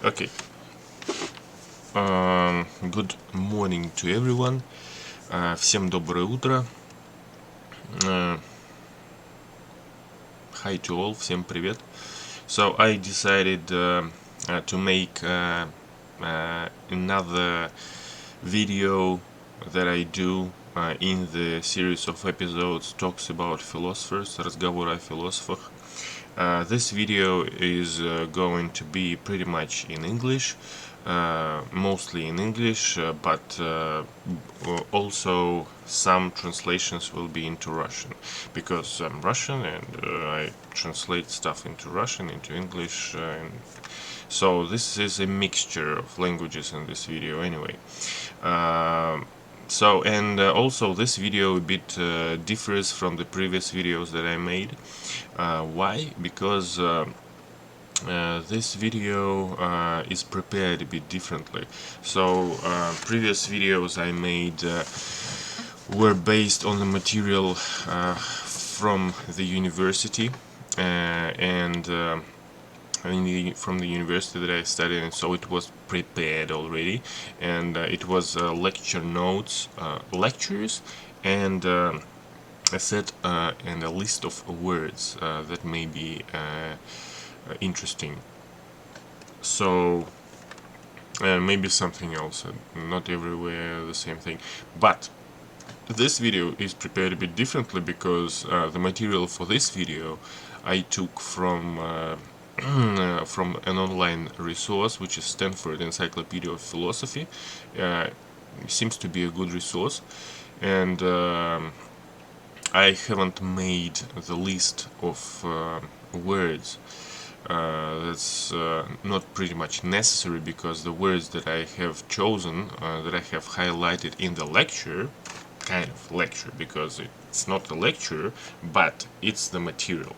Okay. Good morning to everyone. Всем доброе утро. Hi to all. Всем привет. So I decided to make another video that I do in the series of episodes talks about philosophers, Разговоры о философах. This video is going to be pretty much in English, mostly in English, but also some translations will be into Russian, because I'm Russian and I translate stuff into Russian, into English, so this is a mixture of languages in this video anyway. Also this video a bit differs from the previous videos that I made. Why? Because this video is prepared a bit differently. So previous videos I made were based on the material from the university and from the university that I studied, and so it was prepared already, and it was lecture notes, lectures, and a set and a list of words that may be interesting. So maybe something else, not everywhere the same thing, but this video is prepared a bit differently because the material for this video I took from an online resource, which is Stanford Encyclopedia of Philosophy. Seems to be a good resource, and I haven't made the list of words. That's not pretty much necessary, because the words that I have chosen, that I have highlighted in the lecture, kind of lecture, because it's not a lecture, but it's the material.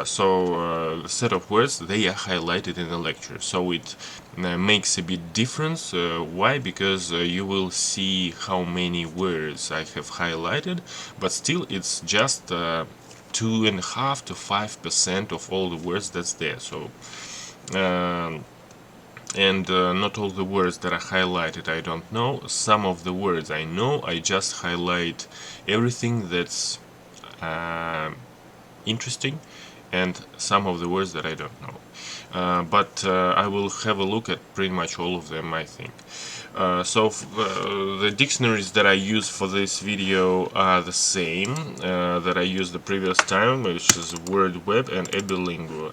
So the set of words, they are highlighted in the lecture, so it makes a bit difference. Why? Because you will see how many words I have highlighted, but still it's just 2.5 to 5% of all the words that's there. So not all the words that are highlighted I don't know. Some of the words I know. I just highlight everything that's interesting, and some of the words that I don't know. But I will have a look at pretty much all of them, I think. The dictionaries that I use for this video are the same that I used the previous time, which is Word Web and Ebilingua.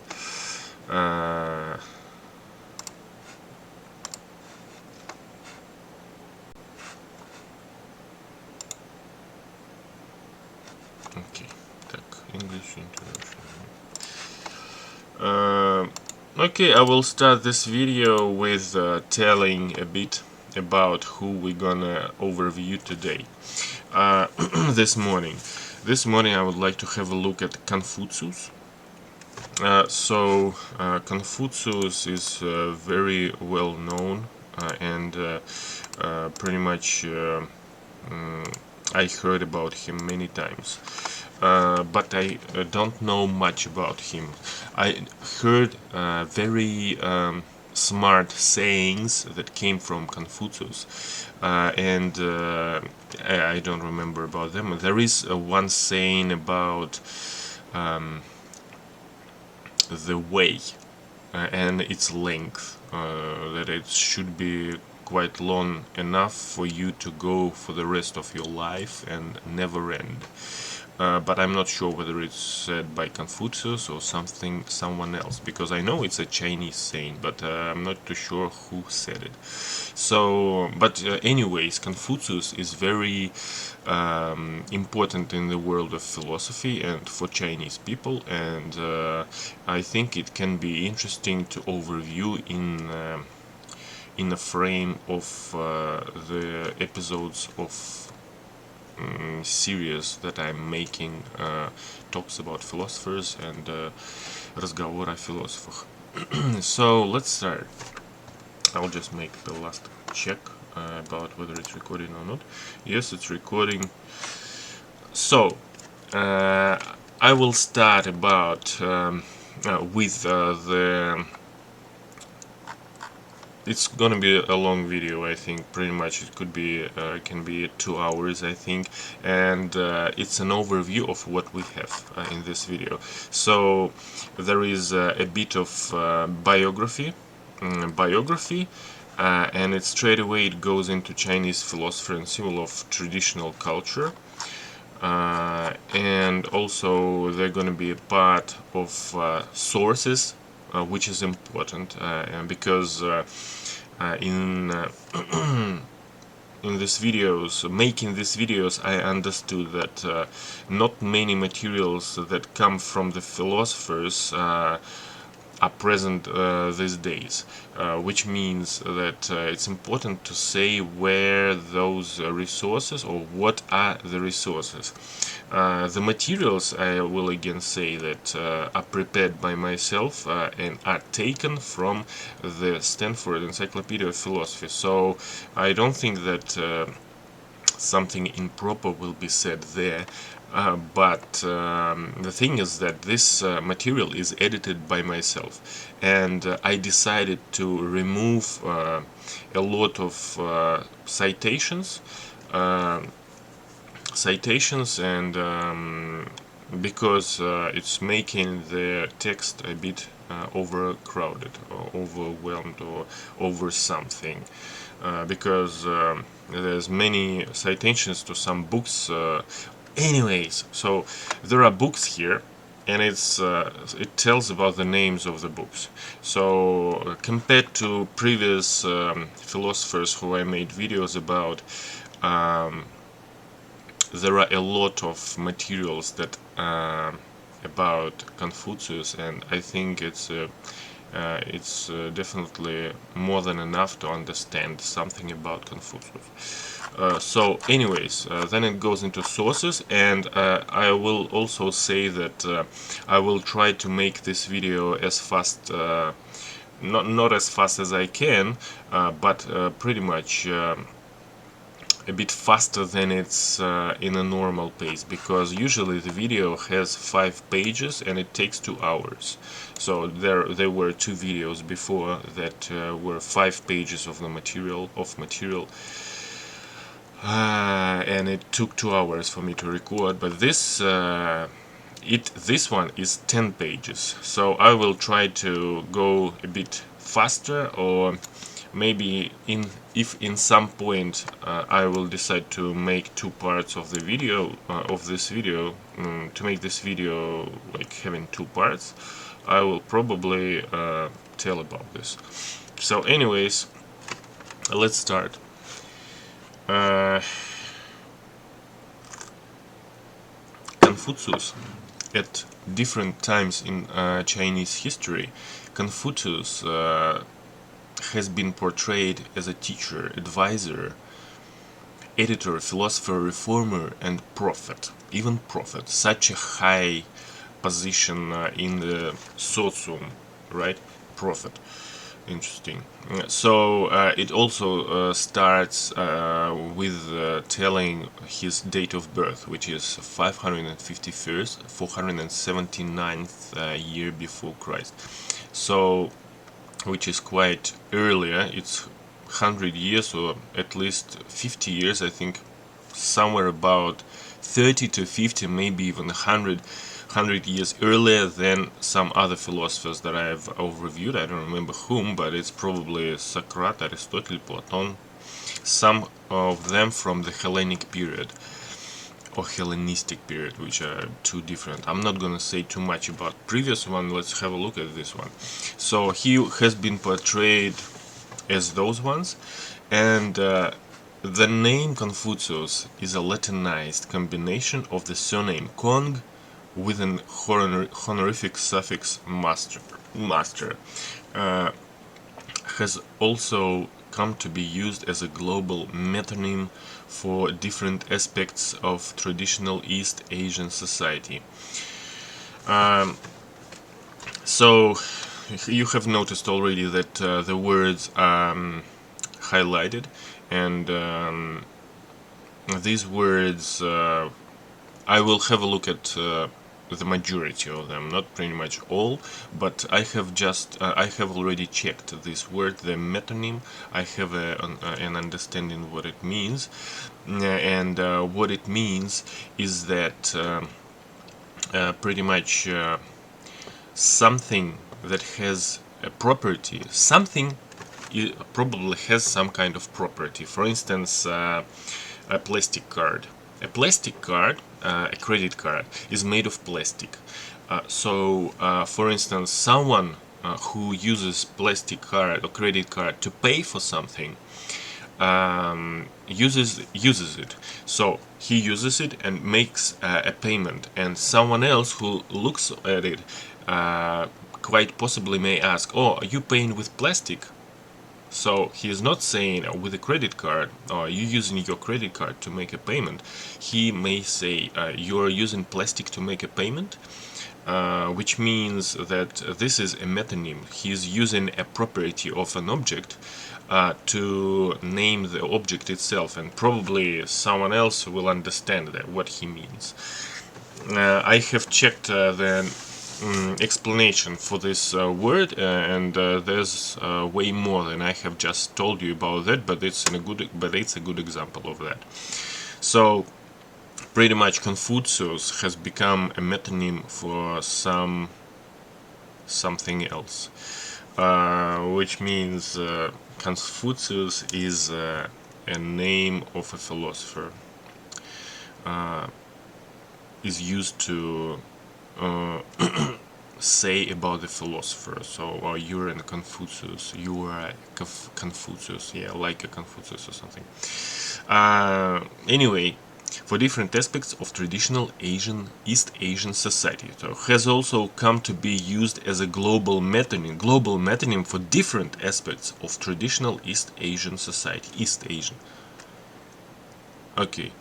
Okay, так, English introduction. Okay, I will start this video with telling a bit about who we're gonna overview today. This morning I would like to have a look at Confucius. Confucius is very well known, and pretty much I heard about him many times, but I don't know much about him. I heard very smart sayings that came from Confucius, and I don't remember about them. There is one saying about the way and its length, that it should be quite long enough for you to go for the rest of your life and never end. But I'm not sure whether it's said by Confucius or someone else, because I know it's a Chinese saying, but I'm not too sure who said it. So, but anyways, Confucius is very important in the world of philosophy and for Chinese people, and I think it can be interesting to overview in the frame of the episodes of series that I'm making, talks about philosophers and Разговоры о философах. So let's start. I'll just make the last check about whether it's recording or not. Yes, it's recording. So I will start about with the it's gonna be a long video. I think pretty much it could be can be 2 hours, I think, and it's an overview of what we have in this video. So there is a bit of biography, and it straight away it goes into Chinese philosophy and symbol of traditional culture. And also they're going to be a part of sources, which is important because in in these videos, making these videos, I understood that not many materials that come from the philosophers are present these days, which means that it's important to say where those resources, or what are the resources. The materials, I will again say that are prepared by myself and are taken from the Stanford Encyclopedia of Philosophy, so I don't think that something improper will be said there. But the thing is that this material is edited by myself, and I decided to remove a lot of citations, and because it's making the text a bit overcrowded or overwhelmed or over something, because there's many citations to some books. Anyways, so there are books here, and it tells about the names of the books. So compared to previous philosophers who I made videos about, there are a lot of materials that about Confucius, and I think it's definitely more than enough to understand something about Confucius. So anyways, then it goes into sources, and I will also say that I will try to make this video as fast, not as fast as I can, but pretty much a bit faster than it's in a normal pace, because usually the video has 5 pages and it takes 2 hours. So there were 2 videos before that were 5 pages of the material, and it took 2 hours for me to record. But this this one is 10 pages, so I will try to go a bit faster, or maybe if in some point I will decide to make 2 parts of the video, to make this video like having 2 parts, I will probably tell about this. So anyways, let's start. Confucius. At different times in Chinese history, Confucius has been portrayed as a teacher, advisor, editor, philosopher, reformer, and prophet. Even prophet, such a high position in the socium, right? Prophet. Interesting. So it also starts with telling his date of birth, which is 479th year before Christ. So, which is quite earlier. It's 100 years, or at least 50 years, I think, somewhere about 30 to 50, maybe even 100 years earlier than some other philosophers that I have overviewed. I don't remember whom, but it's probably Socrates, Aristotle, Platon, some of them from the Hellenic period or Hellenistic period, which are 2 different. I'm not gonna say too much about previous one. Let's have a look at this one. So he has been portrayed as those ones, and the name Confucius is a Latinized combination of the surname Kong with an honorific suffix master. Has also come to be used as a global metonym for different aspects of traditional East Asian society. So you have noticed already that the words are highlighted, and these words I will have a look at the majority of them, not pretty much all, but I have already checked this word, the metonym. I have an understanding what it means, and what it means is that pretty much something that has a property, something probably has some kind of property. For instance, a plastic card. A plastic card, a credit card, is made of plastic. For instance, someone who uses plastic card or credit card to pay for something uses it. So he uses it and makes a payment, and someone else who looks at it quite possibly may ask, "Oh, are you paying with plastic?" So he is not saying with a credit card, or are you using your credit card to make a payment. He may say, you are using plastic to make a payment, which means that this is a metonym. He is using a property of an object to name the object itself, and probably someone else will understand what he means. I have checked the explanation for this word, and there's way more than I have just told you about that, but it's a good example of that. So pretty much Confucius has become a metonym for something else, which means Confucius is a name of a philosopher, is used to say about the philosopher. So you're a Confucius, you are a Confucius, yeah, like a Confucius or something. Anyway, for different aspects of traditional East Asian society, so has also come to be used as a global metonym for different aspects of traditional East Asian society. East Asian. Okay.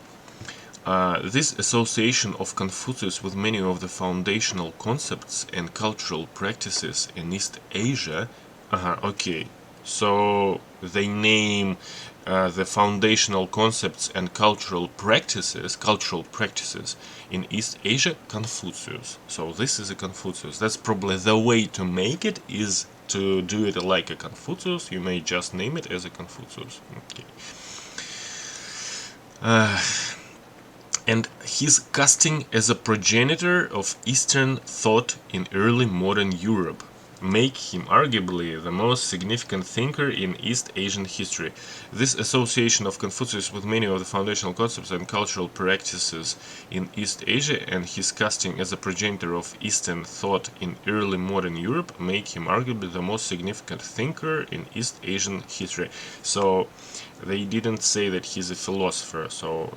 This association of Confucius with many of the foundational concepts and cultural practices in East Asia. Okay, so they name the foundational concepts and cultural practices in East Asia Confucius. So this is a Confucius. That's probably the way to make it, is to do it like a Confucius. You may just name it as a Confucius. Okay. And his casting as a progenitor of Eastern thought in early modern Europe make him arguably the most significant thinker in East Asian history. This association of Confucius with many of the foundational concepts and cultural practices in East Asia and his casting as a progenitor of Eastern thought in early modern Europe make him arguably the most significant thinker in East Asian history. So they didn't say that he's a philosopher, so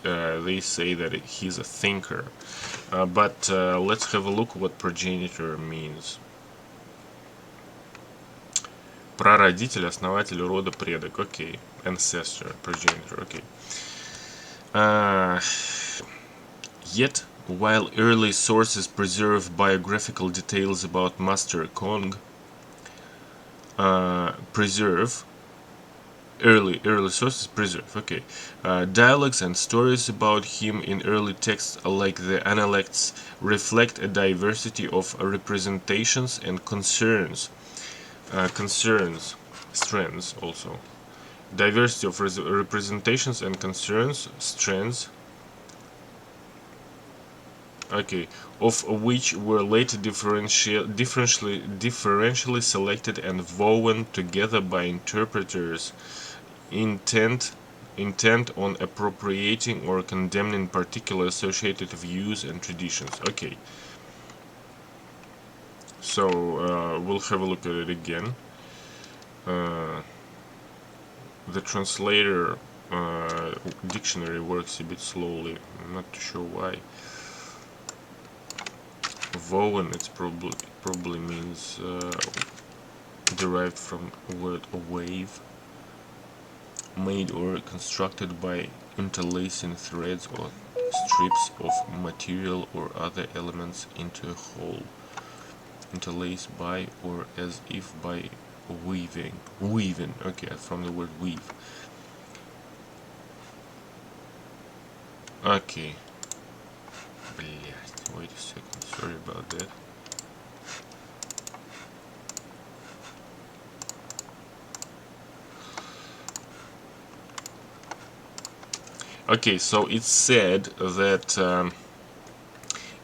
they say that he's a thinker. But let's have a look what progenitor means. Прародитель, основатель рода, предок. Okay. Ancestor, progenitor. Okay. Yet, while early sources preserve biographical details about Master Kong, early sources preserve. Okay. Dialogues and stories about him in early texts, like the Analects, reflect a diversity of representations and strands also. Diversity of representations and strands. Okay, of which were later differentially selected and woven together by interpreters intent on appropriating or condemning particular associated views and traditions. Okay. So we'll have a look at it again. The translator dictionary works a bit slowly. I'm not too sure why. Woven, it's probably means derived from the word wave, made or constructed by interlacing threads or strips of material or other elements into a whole, interlaced by or as if by weaving. Okay, from the word weave. Okay. Блять. Wait a second, sorry about that. Okay, so it's said that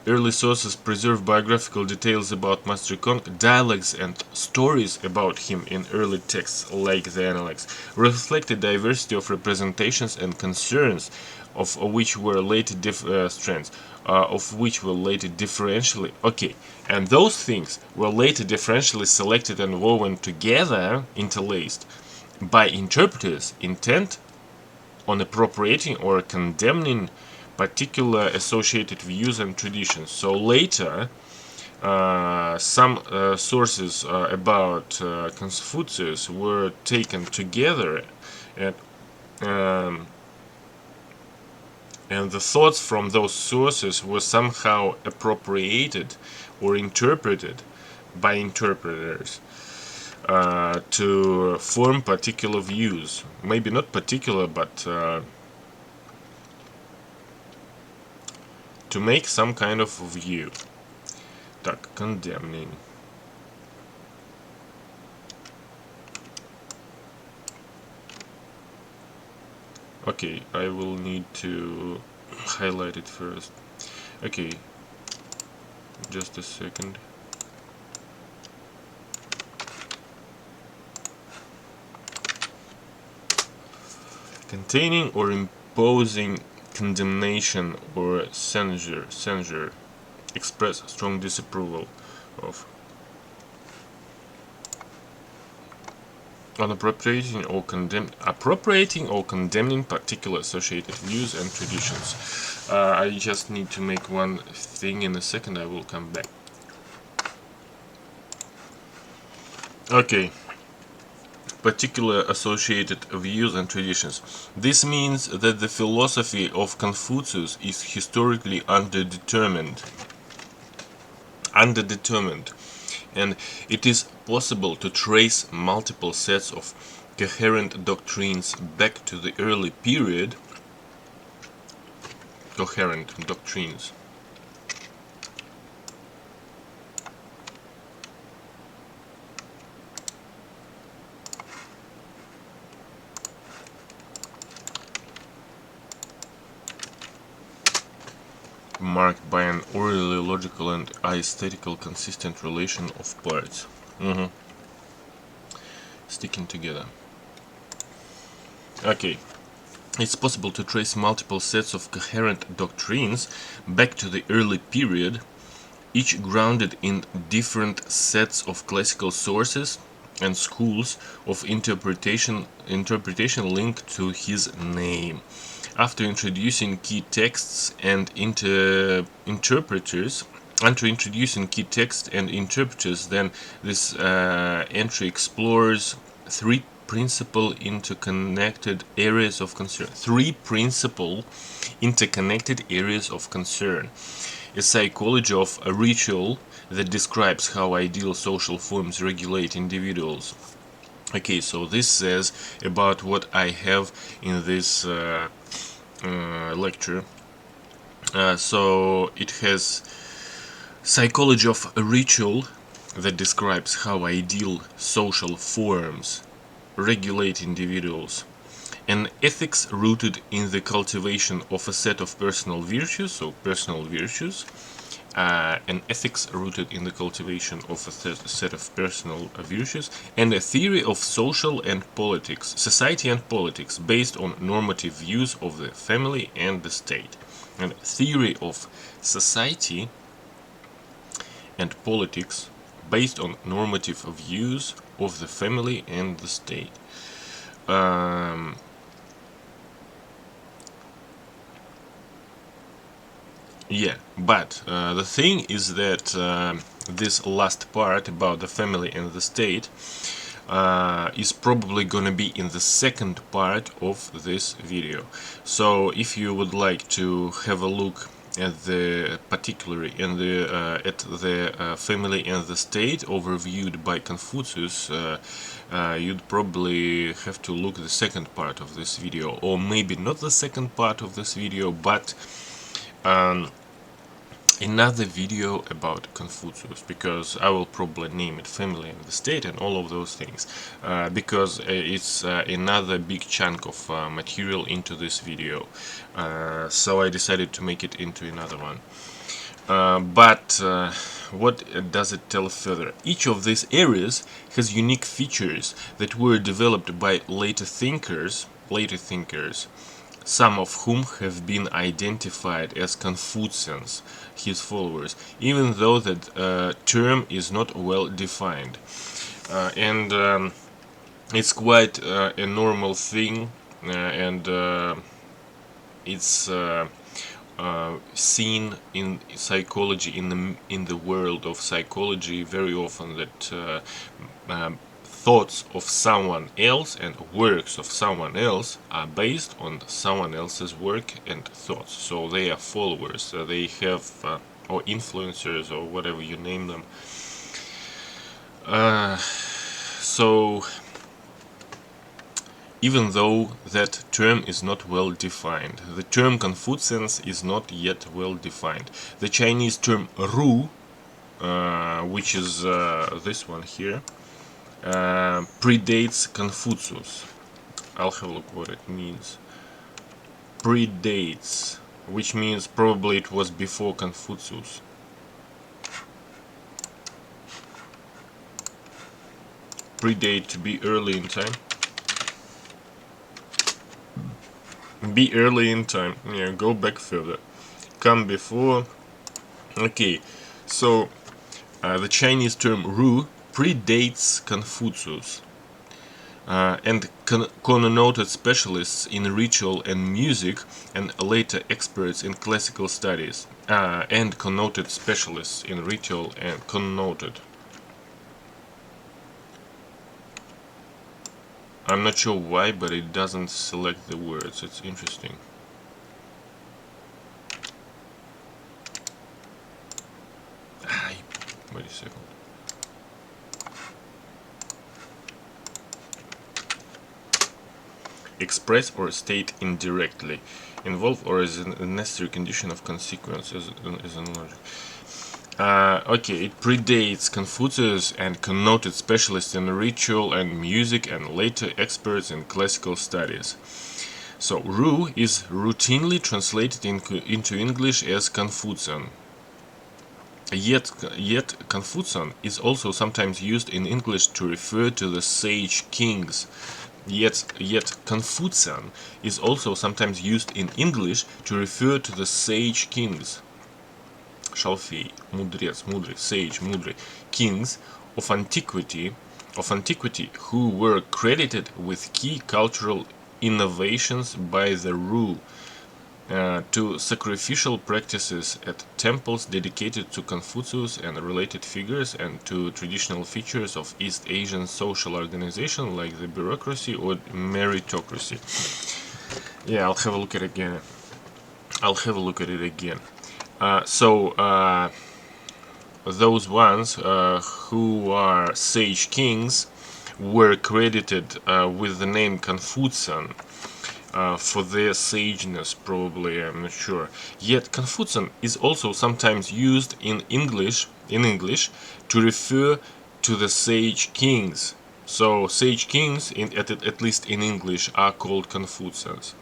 early sources preserve biographical details about Master Kong, dialogues and stories about him in early texts like the Analects, reflect a diversity of representations and concerns, of which were later differentially. Okay, and those things were later differentially selected and woven together, interlaced, by interpreters intent on appropriating or condemning particular associated views and traditions. So later, some sources about Confucius were taken together, and the thoughts from those sources were somehow appropriated or interpreted by interpreters to form particular views. Maybe not particular, but to make some kind of view. Так, condemning. Okay, I will need to highlight it first. Okay, just a second. Containing or imposing condemnation or censure, express strong disapproval of, on appropriating or condemning particular associated views and traditions. I just need to make one thing. In a second I will come back. Okay, particular associated views and traditions. This means that the philosophy of Confucius is historically underdetermined, and it is possible to trace multiple sets of coherent doctrines back to the early period. Coherent doctrines. Marked by an orderly, logical, and aesthetical consistent relation of parts. Sticking together. Okay. It's possible to trace multiple sets of coherent doctrines back to the early period, each grounded in different sets of classical sources and schools of interpretation linked to his name. After introducing key texts and interpreters, then this entry explores three principal interconnected areas of concern. A psychology of a ritual that describes how ideal social forms regulate individuals. Okay, so this says about what I have in this lecture. So it has psychology of a ritual that describes how ideal social forms regulate individuals, an ethics rooted in the cultivation of a set of personal virtues, an ethics rooted in the cultivation of a set of personal virtues, and a theory of society and politics based on normative views of the family and the state. And theory of society and politics based on normative views of the family and the state. Yeah, but the thing is that this last part about the family and the state is probably gonna be in the second part of this video. So if you would like to have a look at the particularly at the family and the state overviewed by Confucius, you'd probably have to look at the second part of this video, or maybe not the second part of this video, but another video about Confucius, because I will probably name it Family and the State and all of those things, because it's another big chunk of material into this video, so I decided to make it into another one. But what does it tell further? Each of these areas has unique features that were developed by later thinkers, some of whom have been identified as Confucians, his followers, even though that term is not well defined. And it's quite a normal thing, and it's seen in psychology, in the world of psychology, very often, that thoughts of someone else and works of someone else are based on someone else's work and thoughts. So they are followers, they have or influencers, or whatever you name them. So even though that term is not well defined, the term Confucians is not yet well defined. The Chinese term Ru, which is this one here, predates Confucius. I'll have a look what it means. Predates, which means probably it was before Confucius. Predate, to be early in time. Be early in time, yeah, go back further. Come before. Okay, so the Chinese term Ru predates Confucius, and connoted specialists in ritual and music, and later experts in classical studies, and connoted specialists in ritual and connoted. I'm not sure why, but it doesn't select the words. It's interesting. Wait a second. Express or state indirectly, involve or as a necessary condition of consequence, as in logic. Okay, it predates Confucius and connoted specialists in ritual and music, and later experts in classical studies. So Ru is routinely translated into English as Confucian. Yet Confucian is also sometimes used in English to refer to the sage kings. Yet Confucian is also sometimes used in English to refer to the sage kings. Шалфей, мудрец, мудрый, sage, мудрый, kings of antiquity, who were credited with key cultural innovations by the Ru, to sacrificial practices at temples dedicated to Confucius and related figures, and to traditional features of East Asian social organization like the bureaucracy or meritocracy. Yeah, I'll have a look at it again. So those ones who are sage kings were credited with the name Confucian for their sageness, probably, I'm not sure. Yet Confucian is also sometimes used in English to refer to the sage kings. So sage kings, at least in English, are called Confucians.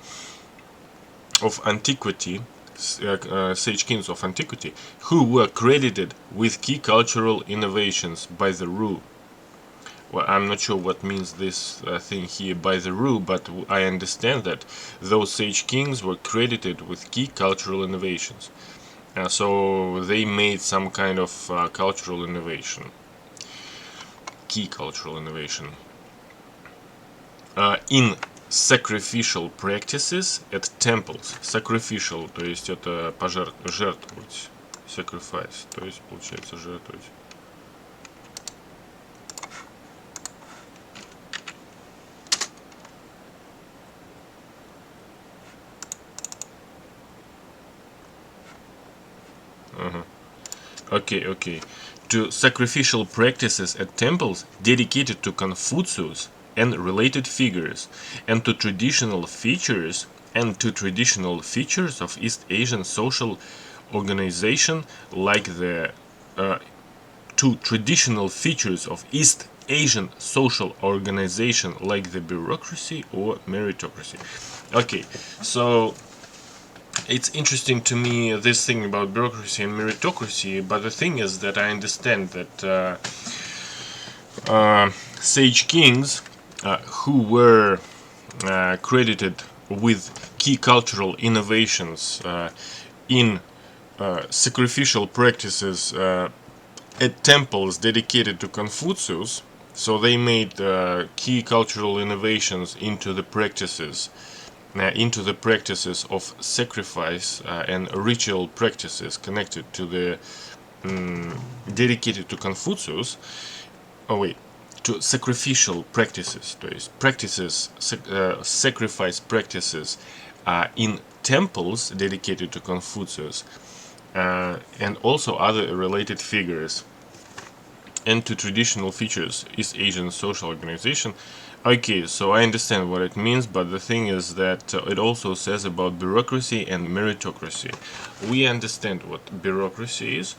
Of antiquity, sage kings of antiquity, who were credited with key cultural innovations by the Ru. Well, I'm not sure what means this thing here by the Ru, but I understand that those sage kings were credited with key cultural innovations. So they made some kind of cultural innovation. Key cultural innovation. In sacrificial practices at temples. Sacrificial, то есть это жертвовать. Sacrifice, то есть получается жертвовать. Okay. To sacrificial practices at temples dedicated to Confucius and related figures, and to traditional features of East Asian social organization like the to traditional features of East Asian social organization like the bureaucracy or meritocracy. Okay, so it's interesting to me this thing about bureaucracy and meritocracy, but the thing is that I understand that sage kings who were credited with key cultural innovations in sacrificial practices at temples dedicated to Confucius, so they made key cultural innovations into the practices of sacrifice and ritual practices connected to the dedicated to Confucius. To sacrificial practices, то есть sacrifice practices in temples dedicated to Confucius, and also other related figures, and to traditional features East Asian social organization. Okay, so I understand what it means, but the thing is that it also says about bureaucracy and meritocracy. We understand what bureaucracy is,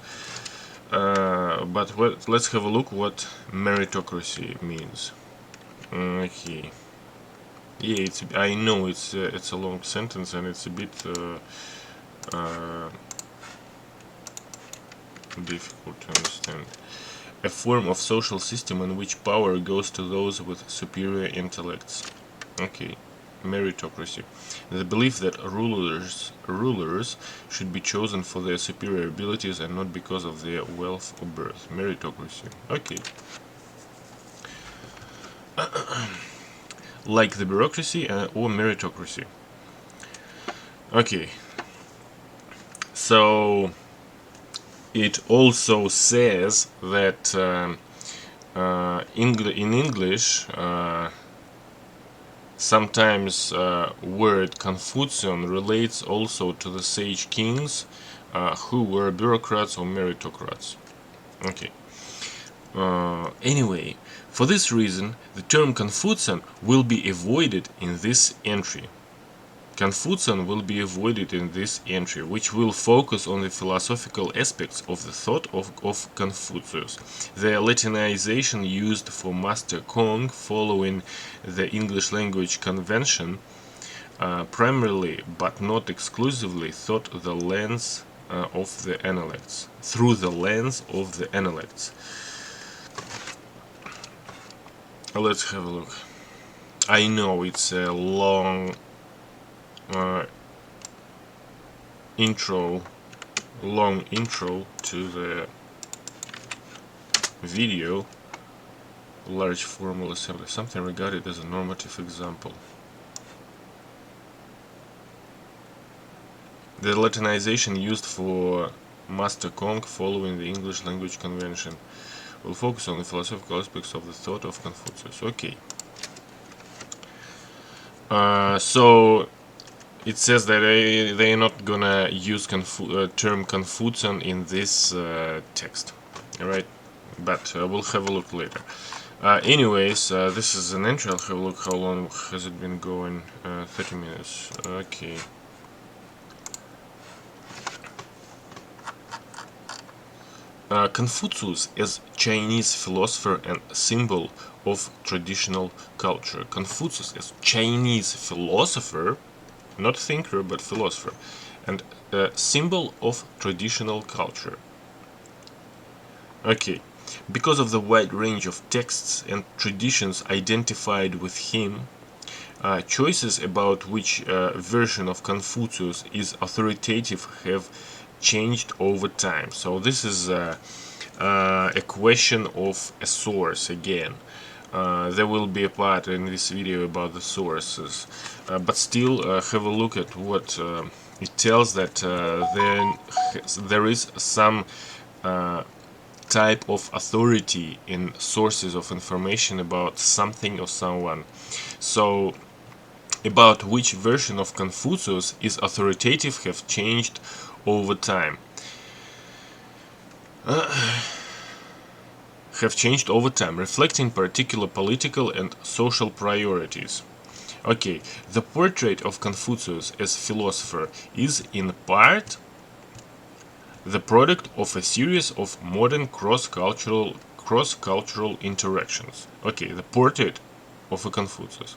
but let's have a look what meritocracy means. Okay. Yeah, I know it's a long sentence and it's a bit difficult to understand. A form of social system in which power goes to those with superior intellects. Okay, meritocracy. The belief that rulers should be chosen for their superior abilities and not because of their wealth or birth. Meritocracy. Okay. Like the bureaucracy or meritocracy. Okay. So it also says that in English sometimes word Confucian relates also to the sage kings who were bureaucrats or meritocrats. Okay. Anyway, for this reason, the term Confucian will be avoided in this entry. Confucian will be avoided in this entry, which will focus on the philosophical aspects of the thought of Confucius. The Latinization used for Master Kong following the English language convention primarily, but not exclusively, through the lens of the analects. Let's have a look. I know it's a long intro to the video. Large formal assembly, something regarded as a normative example. The Latinization used for Master Kong following the English language convention will focus on the philosophical aspects of the thought of Confucius. Okay. So it says that they are not gonna use term Confucian in this text, alright? But we'll have a look later. Anyways, this is an entry. I'll have a look how long has it been going. 30 minutes. Okay. Confucius as Chinese philosopher and symbol of traditional culture. Confucius as Chinese philosopher, not thinker but philosopher, and symbol of traditional culture. Okay, because of the wide range of texts and traditions identified with him, choices about which version of Confucius is authoritative have changed over time. So this is a question of a source again. There will be a part in this video about the sources, but still have a look at what it tells, that there is some type of authority in sources of information about something or someone. So about which version of Confucius is authoritative have changed over time. Reflecting particular political and social priorities. Okay, the portrait of Confucius as philosopher is in part the product of a series of modern cross-cultural interactions. Okay, the portrait of a Confucius.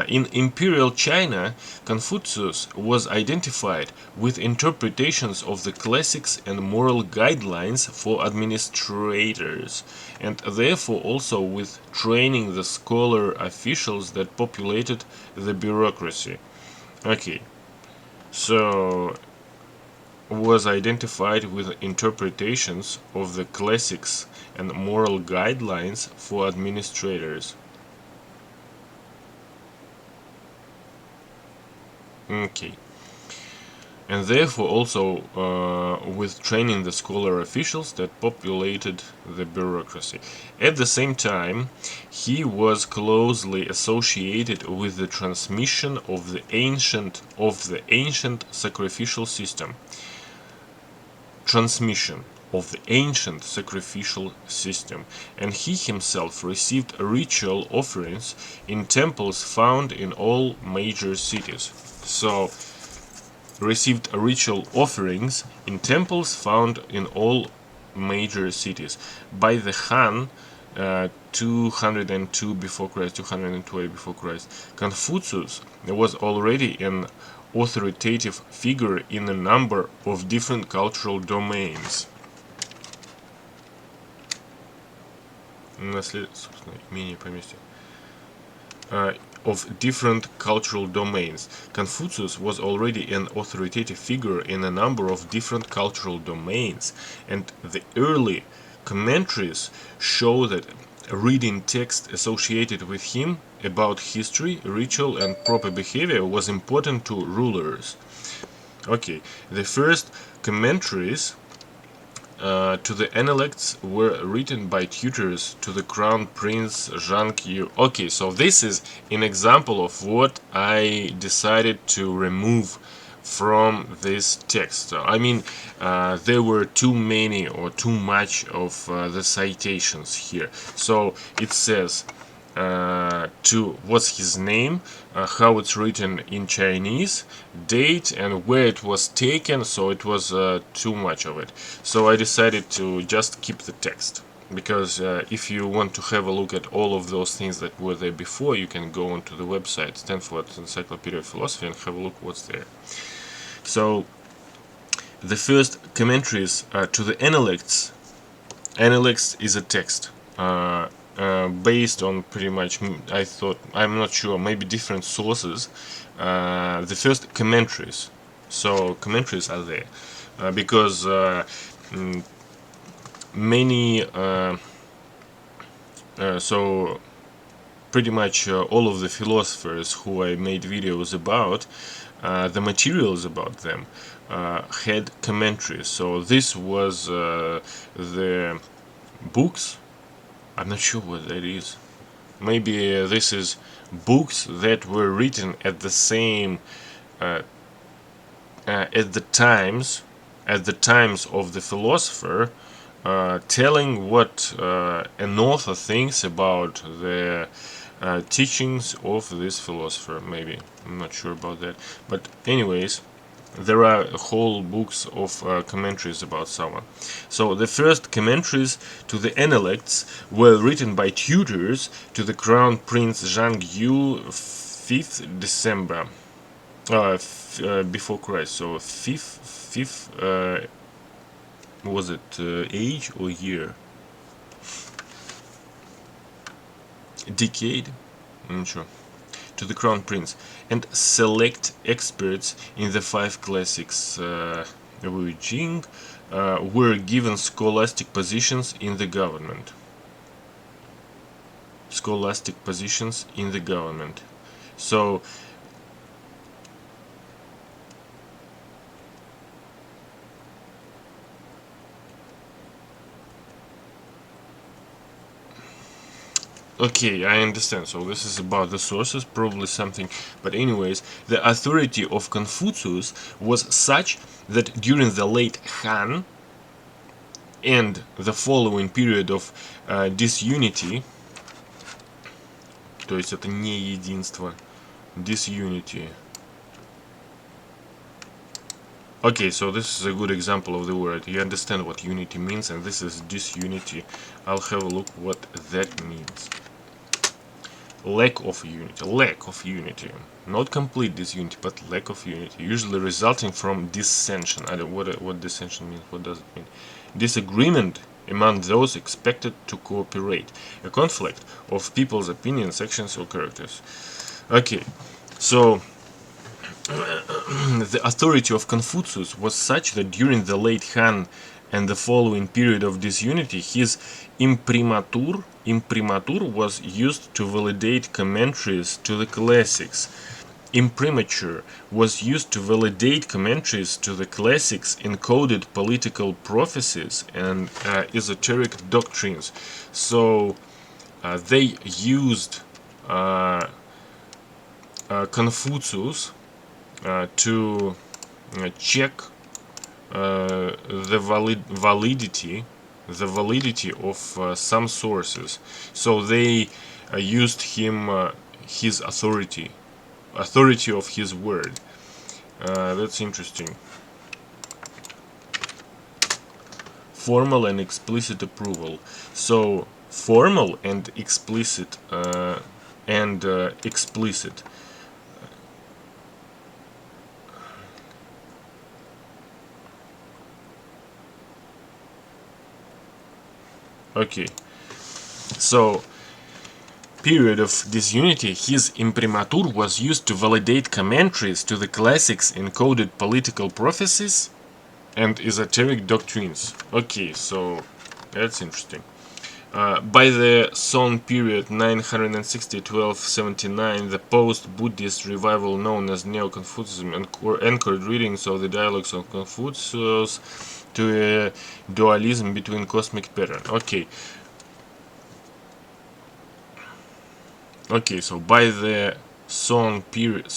In imperial China, Confucius was identified with interpretations of the classics and moral guidelines for administrators, and therefore also with training the scholar officials that populated the bureaucracy. Okay, so was identified with interpretations of the classics and moral guidelines for administrators. Okay. And therefore also with training the scholar officials that populated the bureaucracy. At the same time, he was closely associated with the transmission of the ancient sacrificial system. Transmission of the ancient sacrificial system, and he himself received ritual offerings in temples found in all major cities. So, received ritual offerings in temples found in all major cities. By the Han, 202 before Christ, 220 before Christ, Confucius was already an authoritative figure in a number of different cultural domains. Of different cultural domains. Confucius was already an authoritative figure in a number of different cultural domains, and the early commentaries show that reading text associated with him about history, ritual, and proper behavior was important to rulers. Okay, the first commentaries to the Analects were written by tutors to the Crown Prince Zhang Yu. Okay, so this is an example of what I decided to remove from this text. I mean, there were too many or too much of the citations here. So it says what's his name, how it's written in Chinese, date, and where it was taken. So it was too much of it. So I decided to just keep the text, because if you want to have a look at all of those things that were there before, you can go onto the website Stanford Encyclopedia of Philosophy and have a look what's there. So the first commentaries to the Analects. Analects is a text based on pretty much, I'm not sure, maybe different sources. The first commentaries. So commentaries are there because many so pretty much all of the philosophers who I made videos about, the materials about them had commentaries. So this was the books. I'm not sure what that is. Maybe this is books that were written at the same at the times of the philosopher, telling what an author thinks about the teachings of this philosopher. Maybe, I'm not sure about that, but anyways, there are whole books of commentaries about someone. So the first commentaries to the Analects were written by tutors to the Crown Prince Zhang Yu, 5th December before Christ. So fifth was it age or year? Decade? I'm not sure. To the Crown Prince, and select experts in the 5 classics Wu Jing were given scholastic positions in the government. Scholastic positions in the government. So okay, I understand. So this is about the sources, probably something. But anyways, the authority of Confucius was such that during the late Han and the following period of disunity, то есть это не единство, disunity, Okay, so this is a good example of the word. You understand what unity means, and this is disunity. I'll have a look what that means. Lack of unity. Not complete disunity, but lack of unity, usually resulting from dissension. I don't what dissension means. What does it mean? Disagreement among those expected to cooperate. A conflict of people's opinions, actions, or characters. Okay, so the authority of Confucius was such that during the late Han and the following period of disunity, his imprimatur was used to validate commentaries to the classics. Imprimatur was used to validate commentaries to the classics, encoded political prophecies, and esoteric doctrines. So they used Confucius to check the validity of some sources. So they used his authority of his word. That's interesting. Formal and explicit approval. So formal and explicit explicit. Okay, so period of disunity, his imprimatur was used to validate commentaries to the classics, encoded political prophecies, and esoteric doctrines. Okay, so that's interesting. By the Song period 960-1279, the post-Buddhist revival known as Neo-Confucianism anchored readings of the dialogues of Confucius to a dualism between cosmic pattern. Okay. Okay, so by the Song period,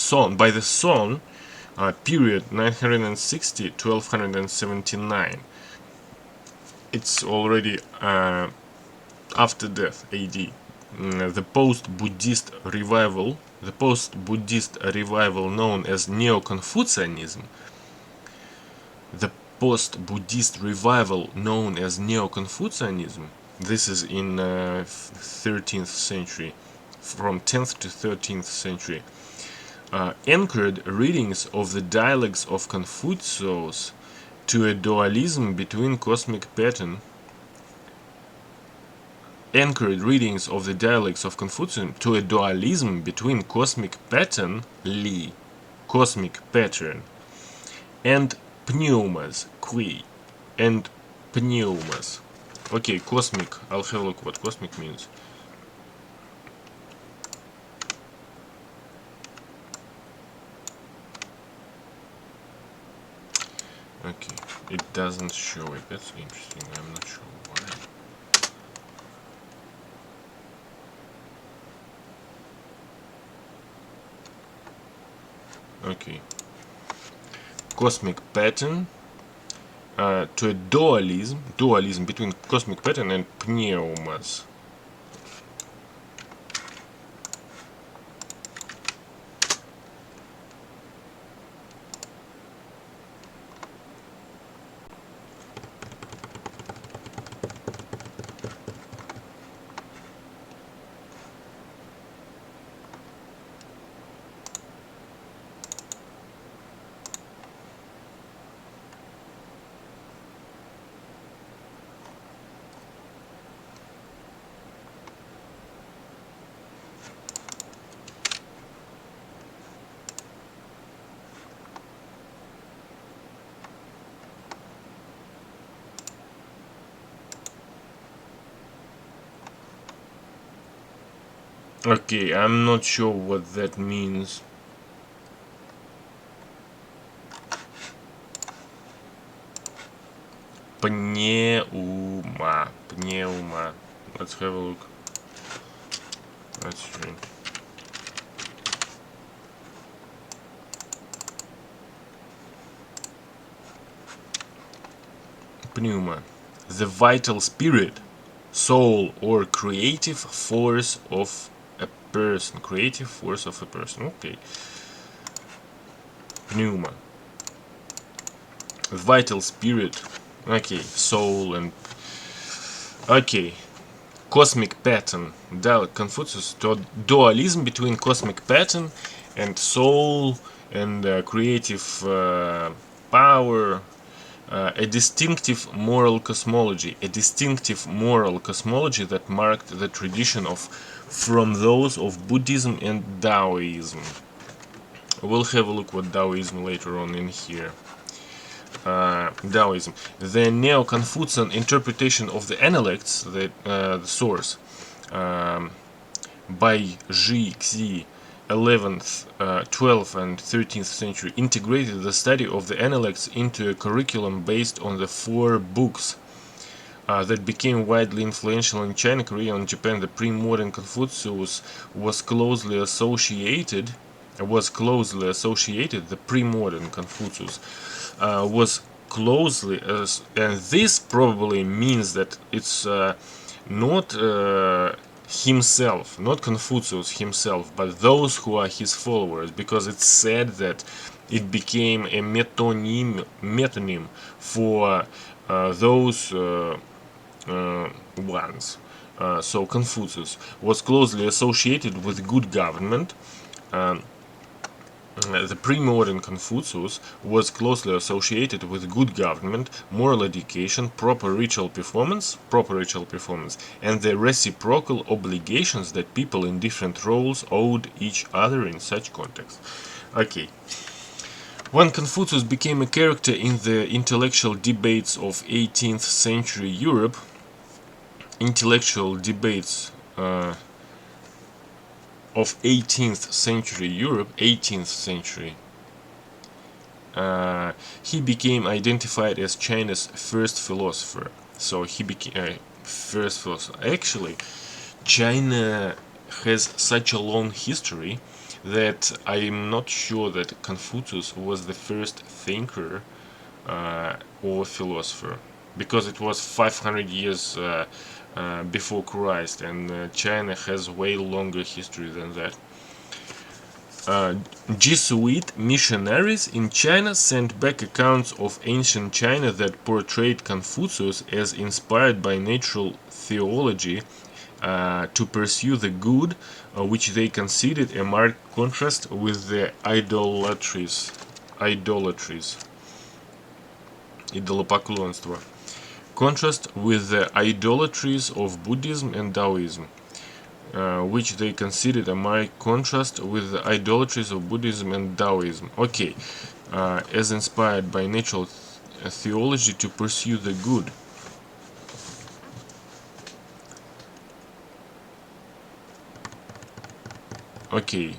period 960-1279, it's already after death, AD. The post-Buddhist revival known as Neo-Confucianism, this is in 13th century, from 10th to 13th century, anchored readings of the dialogues of Confucius to a dualism between cosmic pattern. Anchored readings of the dialogues of Confucius to a dualism between cosmic pattern, and pneumas, and pneumas. Okay, cosmic. I'll have a look what cosmic means. Okay, it doesn't show it. That's interesting. I'm not sure why. Okay, cosmic pattern to a dualism between cosmic pattern and pneumas. Okay, I'm not sure what that means. Pneuma. Let's have a look. That's strange. Pneuma. The vital spirit, soul, or creative force of a person. Okay. Pneuma. vital spirit, okay, soul, and okay, cosmic pattern. Confucius taught dualism between cosmic pattern and soul and creative power. A distinctive moral cosmology, that marked the tradition from those of Buddhism and Taoism. We'll have a look what Taoism later on in here. Taoism, the Neo-Confucian interpretation of the Analects, the source, by Zhi Xi, 11th, 12th and 13th century, integrated the study of the Analects into a curriculum based on the 4 books that became widely influential in China, Korea, and Japan. The pre-modern Confucius was closely associated. The pre-modern Confucius was closely, and this probably means that it's not himself, not Confucius himself, but those who are his followers, because it's said that it became a metonym for those ones. So Confucius was closely associated with good government. The pre-modern Confucius was closely associated with good government, moral education, proper ritual performance, and the reciprocal obligations that people in different roles owed each other in such context. Okay. When Confucius became a character in the intellectual debates of 18th century Europe, of 18th century Europe, he became identified as China's first philosopher. So he became first philosopher. Actually, China has such a long history that I'm not sure that Confucius was the first thinker or philosopher, because it was 500 years before Christ, and China has way longer history than that. Jesuit missionaries in China sent back accounts of ancient China that portrayed Confucius as inspired by natural theology to pursue the good, which they considered a marked contrast with the idolatries, идолопоклонство. Contrast with the idolatries of Buddhism and Taoism, which they considered a marked contrast with the idolatries of Buddhism and Taoism. Okay, as inspired by natural theology to pursue the good. Okay,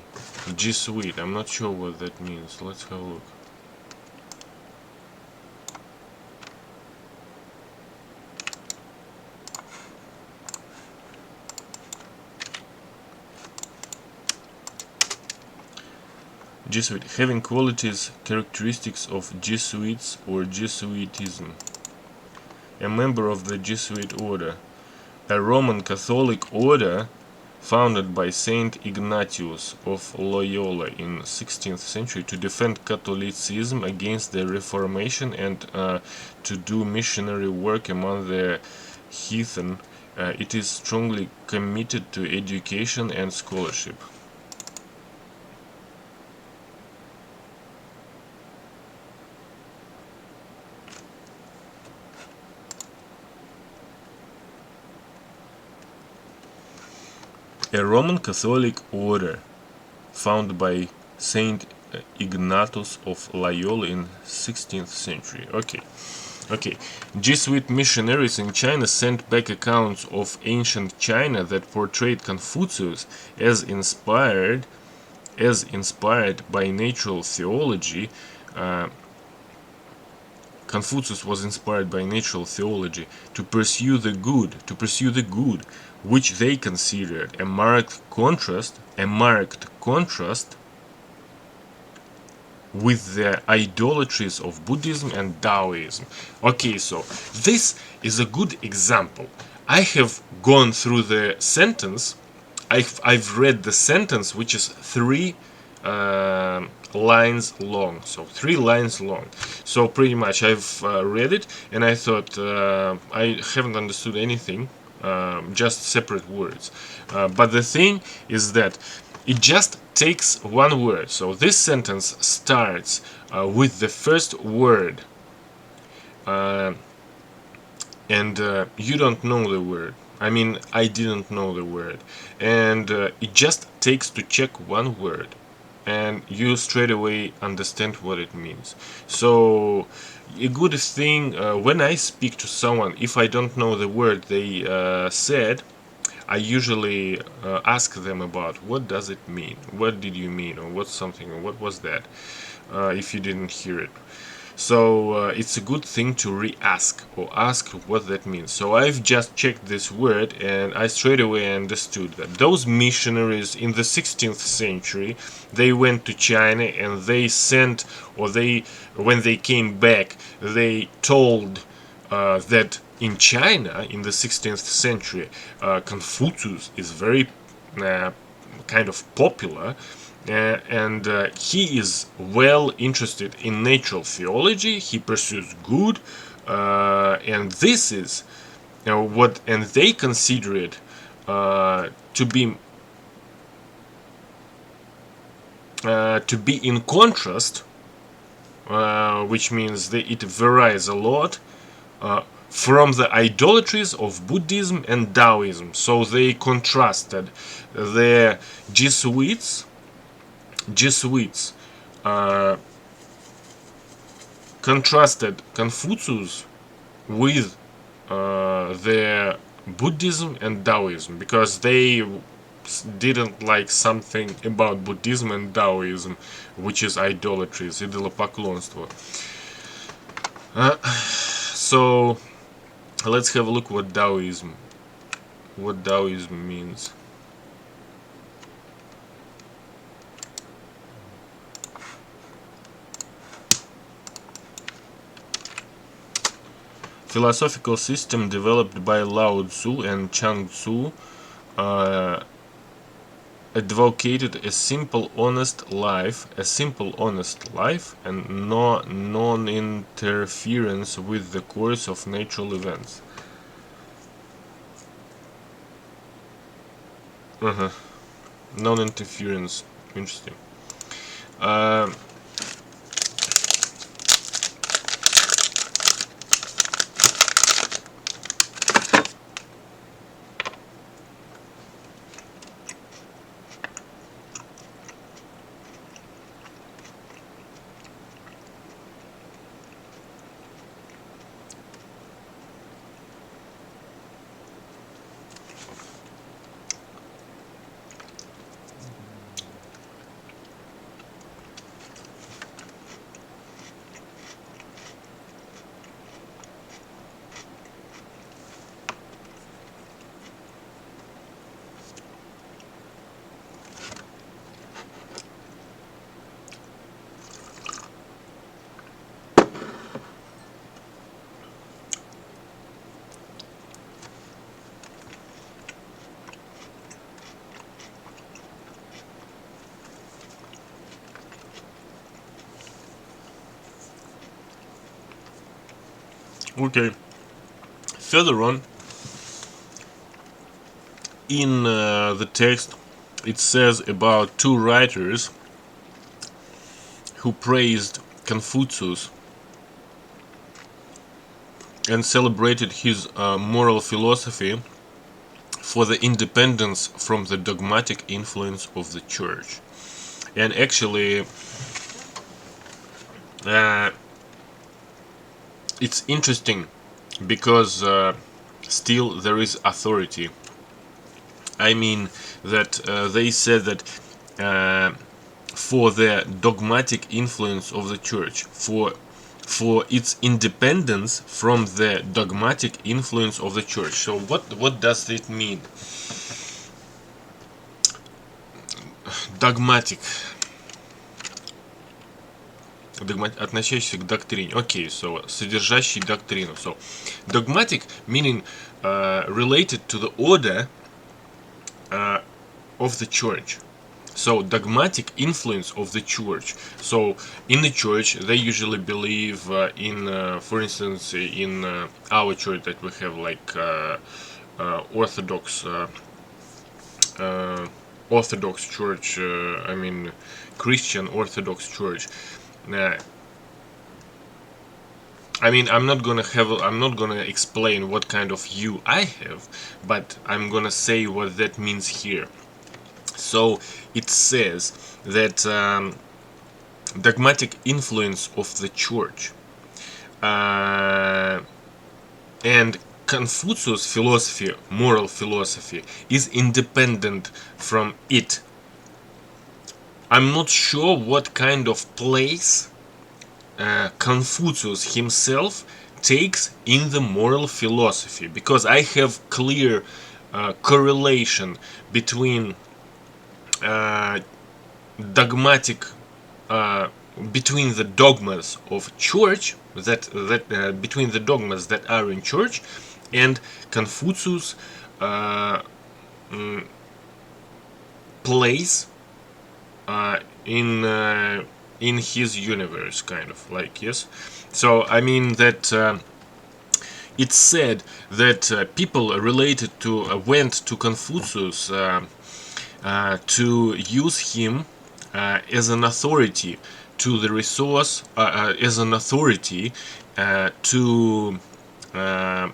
Jesuit, I'm not sure what that means. Let's have a look. Jesuit, having qualities, characteristics of Jesuits or Jesuitism. A member of the Jesuit order, a Roman Catholic order founded by Saint Ignatius of Loyola in 16th century to defend Catholicism against the Reformation and to do missionary work among the heathen. It is strongly committed to education and scholarship. A Roman Catholic order founded by Saint Ignatius of Loyola in 16th century. Okay. Jesuit missionaries in China sent back accounts of ancient China that portrayed Confucius as inspired by natural theology. Confucius was inspired by natural theology to pursue the good, which they considered a marked contrast with the idolatries of Buddhism and Taoism. Okay, so this is a good example. I have gone through the sentence. I've read the sentence, which is three lines long, so 3 lines long. So pretty much I've read it and I thought I haven't understood anything, just separate words. But the thing is that it just takes one word. So this sentence starts with the first word, and you don't know the word. I mean, I didn't know the word, and it just takes to check one word, and you straight away understand what it means. So a good thing when I speak to someone, if I don't know the word they said, I usually ask them about what does it mean, what did you mean, or what's something, or what was that, if you didn't hear it. So it's a good thing to re-ask or ask what that means. So I've just checked this word and I straight away understood that those missionaries in the 16th century, they went to China and they sent, or they, when they came back, they told that in China in the 16th century, Confucius is very kind of popular, and he is well interested in natural theology. He pursues good, and this is what, and they consider it to be in contrast, which means that it varies a lot from the idolatries of Buddhism and Taoism. So they contrasted the Jesuits contrasted Confucius with the Buddhism and Taoism, because they didn't like something about Buddhism and Taoism, which is idolatries, idolopоклонство. So let's have a look what Taoism means. Philosophical system developed by Lao Tzu and Chang Tzu advocated a simple, honest life, and no non-interference with the course of natural events. Non-interference, interesting. Okay. Further on in the text, it says about 2 writers who praised Confucius and celebrated his moral philosophy for the independence from the dogmatic influence of the church. And actually, it's interesting because still there is authority. I mean that they said that for the dogmatic influence of the church, for its independence from the dogmatic influence of the church. So what does it mean? Dogmatic. Относящийся к доктрине. Okay, so содержащий доктрину. So dogmatic meaning related to the order of the church. So dogmatic influence of the church. So in the church they usually believe for instance, in our church that we have, like Orthodox Orthodox Church. I mean, Christian Orthodox Church. I mean, I'm not gonna explain what kind of view I have, but I'm gonna say what that means here. So it says that dogmatic influence of the church, and Confucius' philosophy, moral philosophy, is independent from it. I'm not sure what kind of place Confucius himself takes in the moral philosophy, because I have clear correlation between dogmatic between the dogmas of church, between the dogmas that are in church, and Confucius place in his universe, kind of like, yes. So I mean that it's said that people related to went to Confucius to use him as an authority to the resource, as an authority to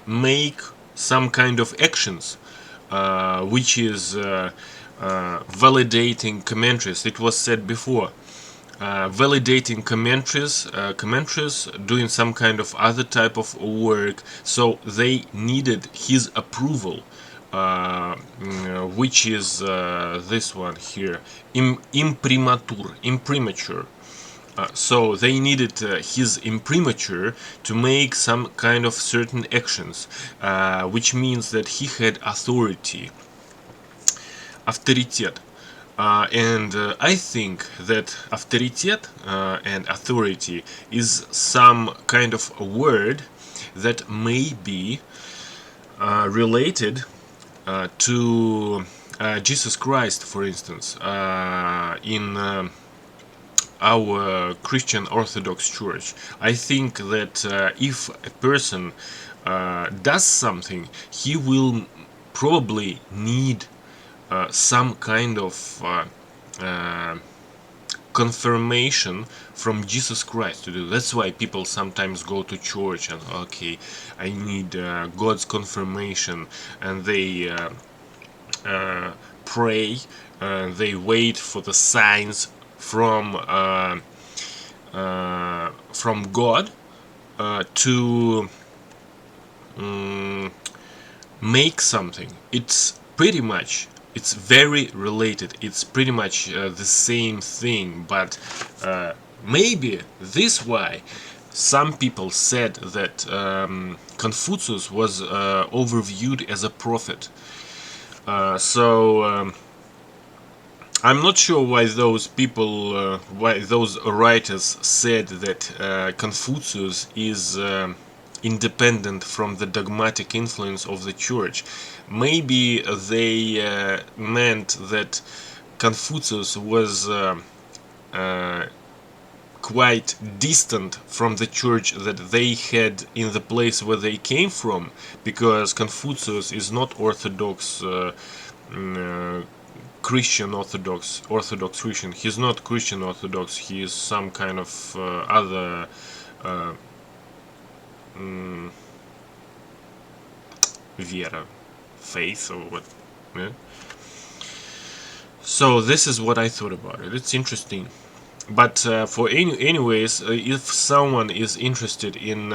make some kind of actions, which is validating commentaries. It was said before, validating commentaries, doing some kind of other type of work. So they needed his approval, which is this one here, imprimatur. So they needed his imprimatur to make some kind of certain actions, which means that he had authority, авторитет. And I think that авторитет and authority is some kind of a word that may be related to Jesus Christ, for instance, in our Christian Orthodox Church. I think that if a person does something, he will probably need some kind of confirmation from Jesus Christ to do. That's why people sometimes go to church and, okay, I need God's confirmation, and they pray, they wait for the signs from God to make something. It's very related. It's pretty much the same thing, but maybe this why some people said that Confucius was overviewed as a prophet. So I'm not sure why those people, why those writers said that Confucius is independent from the dogmatic influence of the church. Maybe they meant that Confucius was quite distant from the church that they had in the place where they came from, because Confucius is not Orthodox Christian Orthodox Christian. He's not Christian Orthodox. He is some kind of other Vera, faith, or what? Yeah. So this is what I thought about it. It's interesting, but for anyways, if someone is interested in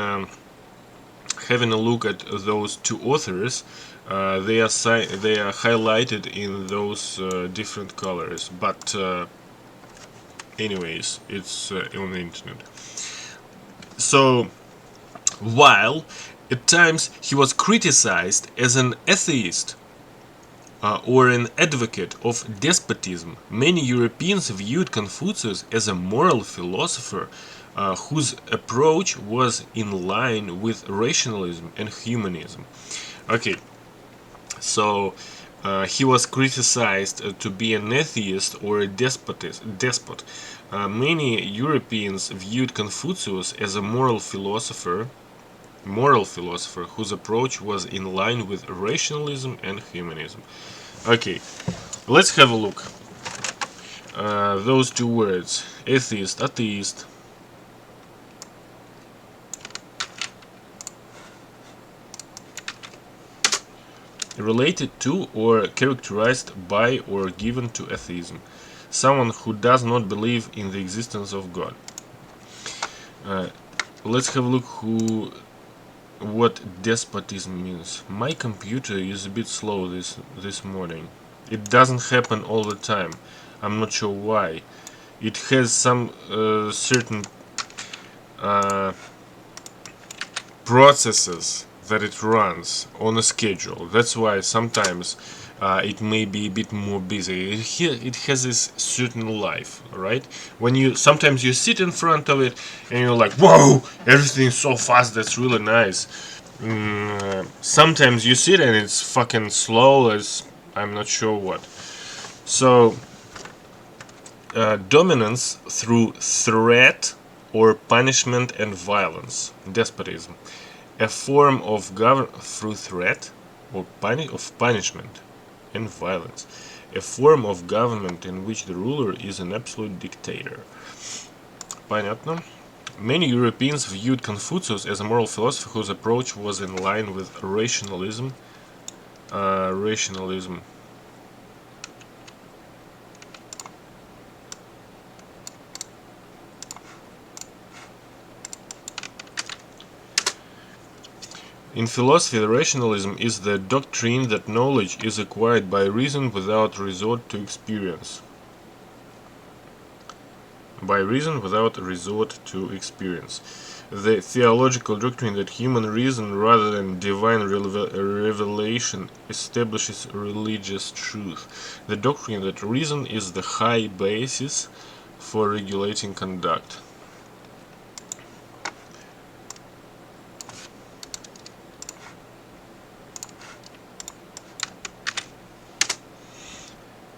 having a look at those two authors, they are highlighted in those different colors. But anyways, it's on the internet. So while at times he was criticized as an atheist or an advocate of despotism, many Europeans viewed Confucius as a moral philosopher whose approach was in line with rationalism and humanism. Okay, so He was criticized to be an atheist or a despot. Many Europeans viewed Confucius as a moral philosopher whose approach was in line with rationalism and humanism. Okay, let's have a look. Those two words, atheist, atheist. Related to or characterized by or given to atheism. Someone who does not believe in the existence of God. Let's have a look what despotism means. My computer is a bit slow this morning. It doesn't happen all the time. I'm not sure why. It has some certain processes that it runs on a schedule. That's why sometimes it may be a bit more busy. It has this certain life, right? When sometimes you sit in front of it and you're like, whoa, everything's so fast, that's really nice. Sometimes you sit and it's fucking slow as I'm not sure what. So dominance through threat or punishment and violence, despotism. A form of government through threat or punishment and violence. A form of government in which the ruler is an absolute dictator. Понятно? Many Europeans viewed Confucius as a moral philosopher whose approach was in line with rationalism. In philosophy, rationalism is the doctrine that knowledge is acquired by reason without resort to experience. The theological doctrine that human reason rather than divine revelation establishes religious truth. The doctrine that reason is the high basis for regulating conduct.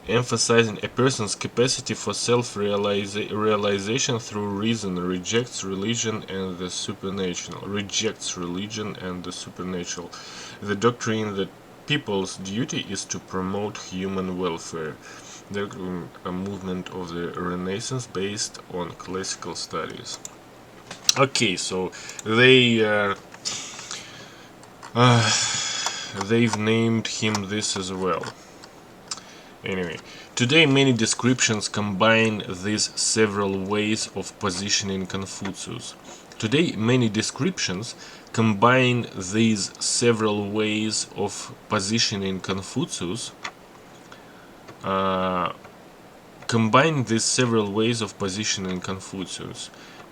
Emphasizing a person's capacity for self-realization through reason, rejects religion and the supernatural. The doctrine that people's duty is to promote human welfare. A movement of the Renaissance based on classical studies. Okay, so they've named him this as well. Anyway, today many descriptions combine these several ways of positioning Confucius.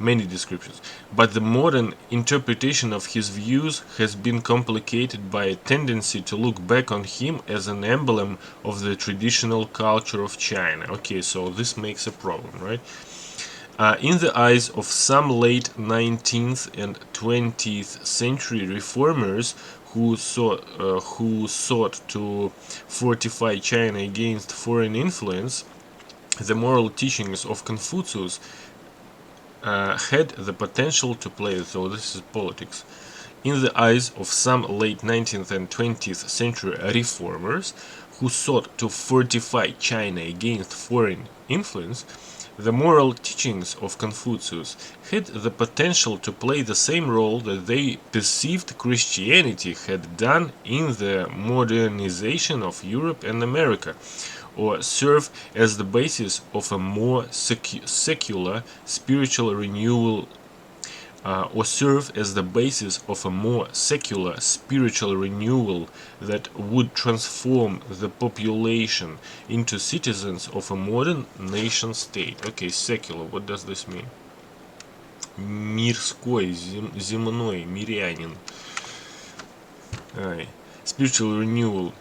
Many descriptions, but the modern interpretation of his views has been complicated by a tendency to look back on him as an emblem of the traditional culture of China. Okay, so this makes a problem, right? In the eyes of some late 19th and 20th century reformers who sought to fortify China against foreign influence, the moral teachings of Confucius had the potential to play, so this is politics. In the eyes of some late 19th and 20th century reformers who sought to fortify China against foreign influence, the moral teachings of Confucius had the potential to play the same role that they perceived Christianity had done in the modernization of Europe and America, or serve as the basis of a more secular spiritual renewal that would transform the population into citizens of a modern nation state. Okay, secular, what does this mean? Мирской, земной, мирянин. Spiritual renewal.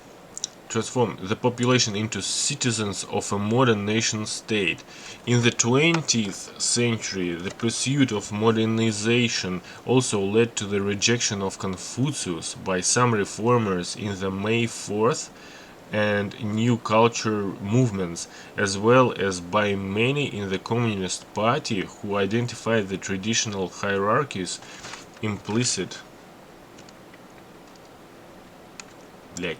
Transform the population into citizens of a modern nation state. In the 20th century, the pursuit of modernization also led to the rejection of Confucius by some reformers in the May 4th and new culture movements, as well as by many in the Communist Party who identify the traditional hierarchies implicit. Блять.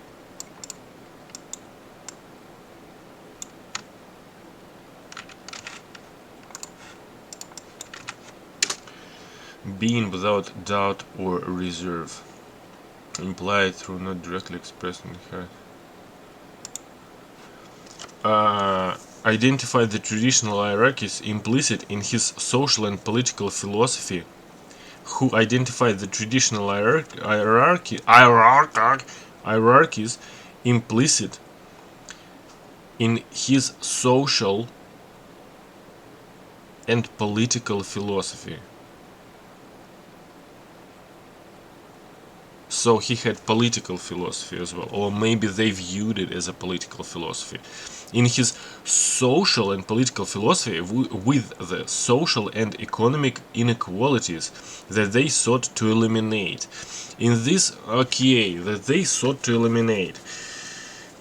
Being without doubt or reserve, implied through not directly expressed in the heart. Identify the traditional hierarchies implicit in his social and political philosophy, who identified the traditional hierarchies implicit in his social and political philosophy. So he had political philosophy as well, or maybe they viewed it as a political philosophy. In his social and political philosophy, with the social and economic inequalities that they sought to eliminate. In this, that they sought to eliminate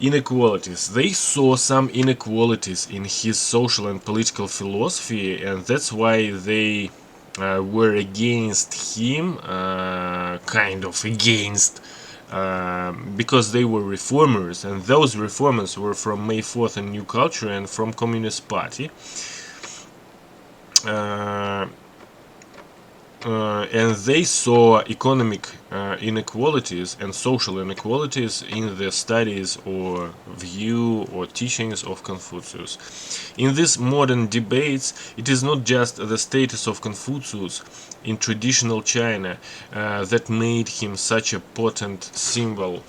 inequalities. They saw some inequalities in his social and political philosophy, and that's why they were against him, kind of against, because they were reformers, and those reformers were from May 4th and New Culture and from Communist Party. And they saw economic inequalities and social inequalities in the studies or view or teachings of Confucius. In these modern debates, it is not just the status of Confucius in traditional China that made him such a potent symbol.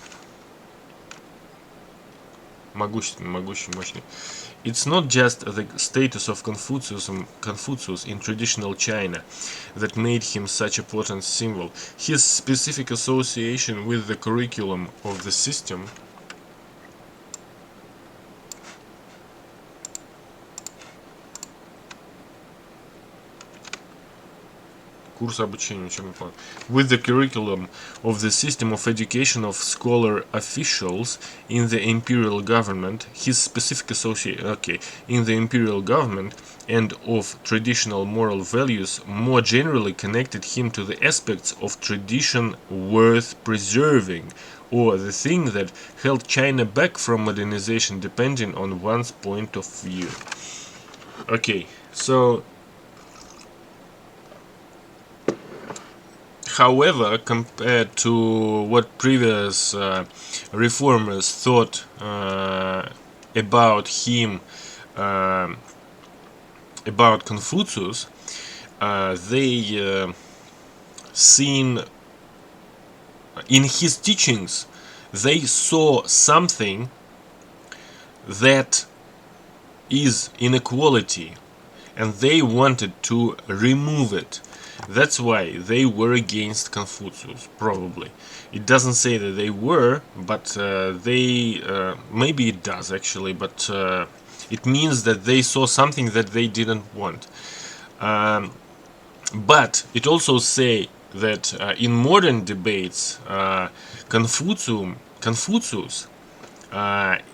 Могущий. It's not just the status of Confucius in traditional China that made him such a potent symbol. His specific association with the curriculum of the system курс обучения, with the curriculum of the system of education of scholar officials in the imperial government, his specific association, in the imperial government, and of traditional moral values more generally connected him to the aspects of tradition worth preserving, or the thing that held China back from modernization depending on one's point of view. Okay, so however, compared to what previous reformers thought about him, about Confucius, they seen in his teachings, they saw something that is inequality, and they wanted to remove it. That's why they were against Confucius, probably. It doesn't say that they were, but they maybe it does actually, but it means that they saw something that they didn't want. But it also say that in modern debates, Confucius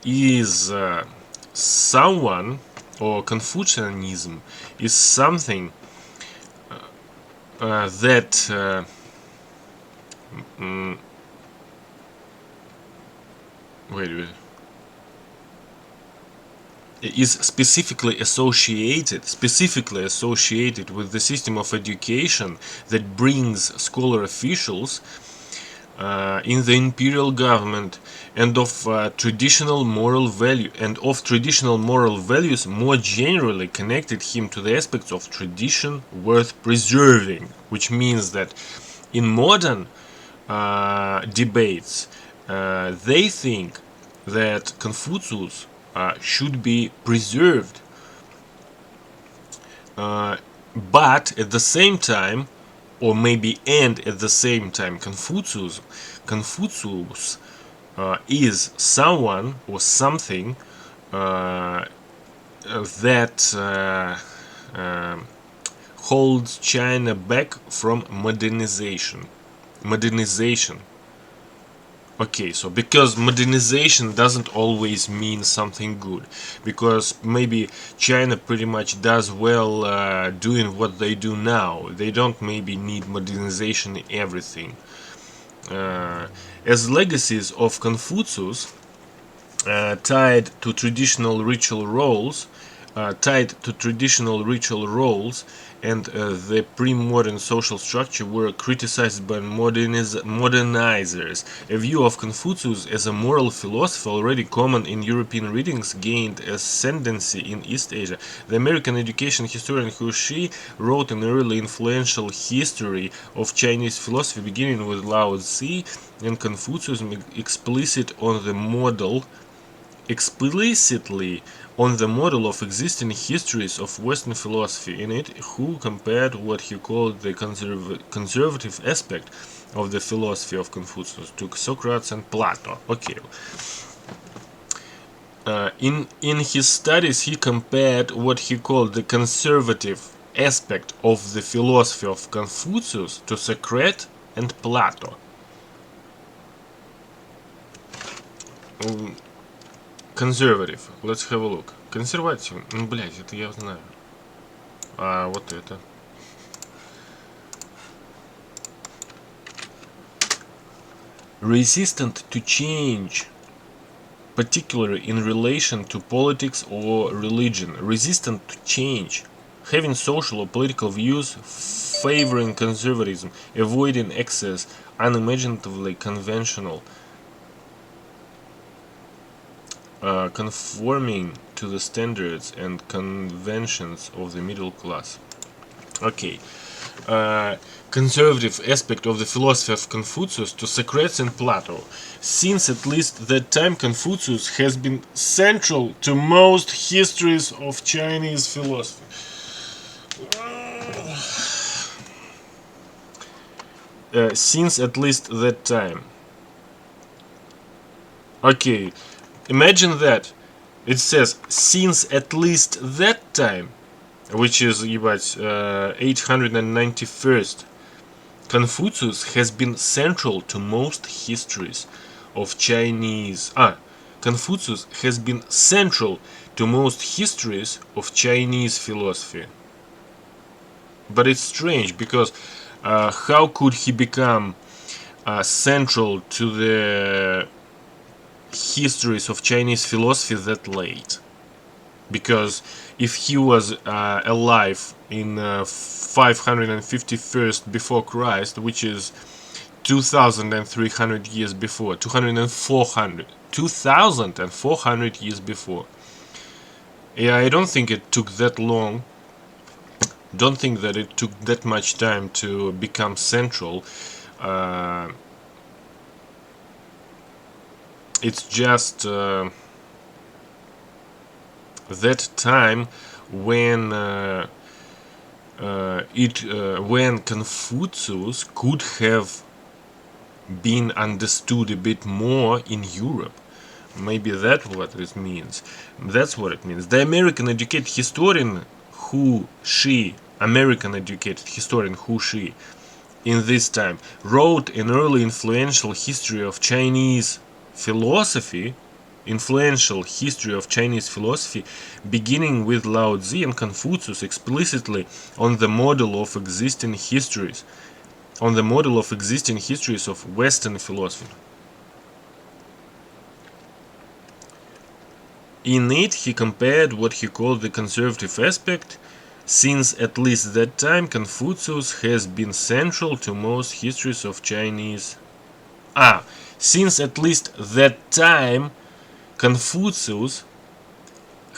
is someone, or Confucianism is something that is specifically associated with the system of education that brings scholar officials in the imperial government, and of traditional moral values more generally connected him to the aspects of tradition worth preserving, which means that in modern debates they think that Confucius should be preserved, but at the same time, or maybe at the same time, Confucius is someone or something that holds China back from modernization. Okay, so because modernization doesn't always mean something good, because maybe China pretty much does well doing what they do now. They don't maybe need modernization in everything. As legacies of Confucius tied to traditional ritual roles, and the pre-modern social structure were criticized by modernizers. A view of Confucius as a moral philosopher, already common in European readings, gained ascendancy in East Asia. The American education historian Hu Shi wrote an early influential history of Chinese philosophy, beginning with Lao Tzu and Confucius, explicitly on the model of existing histories of Western philosophy. In it, Hu compared what he called the conservative aspect of the philosophy of Confucius to Socrates and Plato. Okay. In his studies, he compared what he called the conservative aspect of the philosophy of Confucius to Socrates and Plato. Conservative. Let's have a look. Консерватив. Ну, блядь, это я знаю. А вот это. Resistant to change, particularly in relation to politics or religion. Resistant to change. Having social or political views, favoring conservatism, avoiding excess, unimaginatively conventional. Conforming to the standards and conventions of the middle class. Okay. Conservative aspect of the philosophy of Confucius to Socrates and Plato. Since at least that time, Confucius has been central to most histories of Chinese philosophy. Since at least that time. Okay. Imagine that. It says, since at least that time, which is, 891st, Confucius has been central to most histories of Chinese... Confucius has been central to most histories of Chinese philosophy. But it's strange, because how could he become central to the histories of Chinese philosophy that late? Because if he was alive in 551st before Christ, which is 2,300 years before, 2,400 years before. Yeah, I don't think it took that long. Don't think that it took that much time to become central. It's just that time when when Confucius could have been understood a bit more in Europe. Maybe that's what it means. That's what it means. The American educated historian Hu Shi, in this time wrote an early influential history of Chinese philosophy, beginning with Lao Tzu and Confucius, explicitly on the model of existing histories, of Western philosophy. In it, he compared what he called the conservative aspect. Since at least that time, Confucius has been central to most histories of Chinese. Since at least that time, Confucius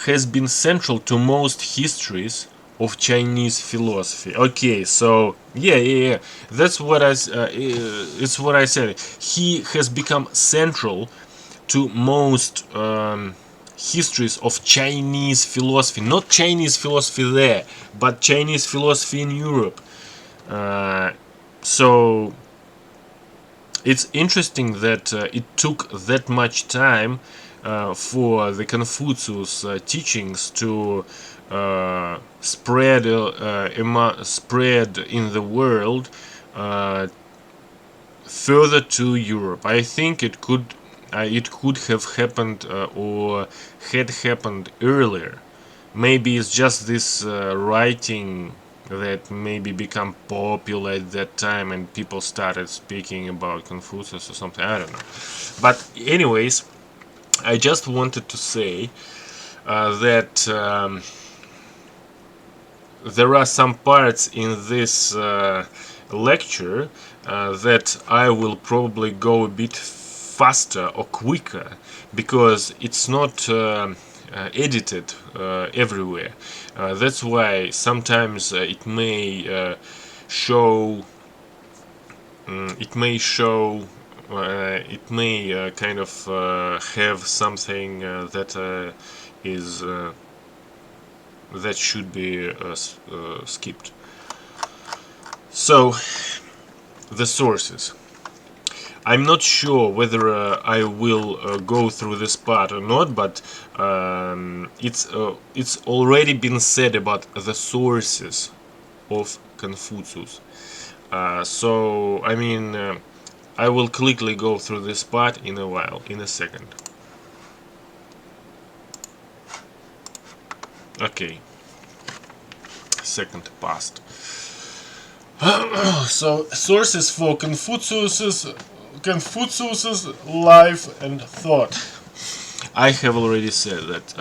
has been central to most histories of Chinese philosophy. Okay, so yeah. That's what it's what I said. He has become central to most histories of Chinese philosophy. Not Chinese philosophy there, but Chinese philosophy in Europe. So it's interesting that it took that much time for the Confucius teachings to spread in the world, further to Europe. I think it could have happened or had happened earlier. Maybe it's just this writing that maybe become popular at that time and people started speaking about Confucius or something. I don't know. But anyways, I just wanted to say that there are some parts in this lecture that I will probably go a bit faster or quicker because it's not edited everywhere. That's why sometimes it may show it may kind of have something that is that should be skipped. So the sources. I'm not sure whether I will go through this part or not, but it's already been said about the sources of Confucius. So I mean, I will quickly go through this part in a second. Okay, second past. So sources for Confucius's life and thought. I have already said that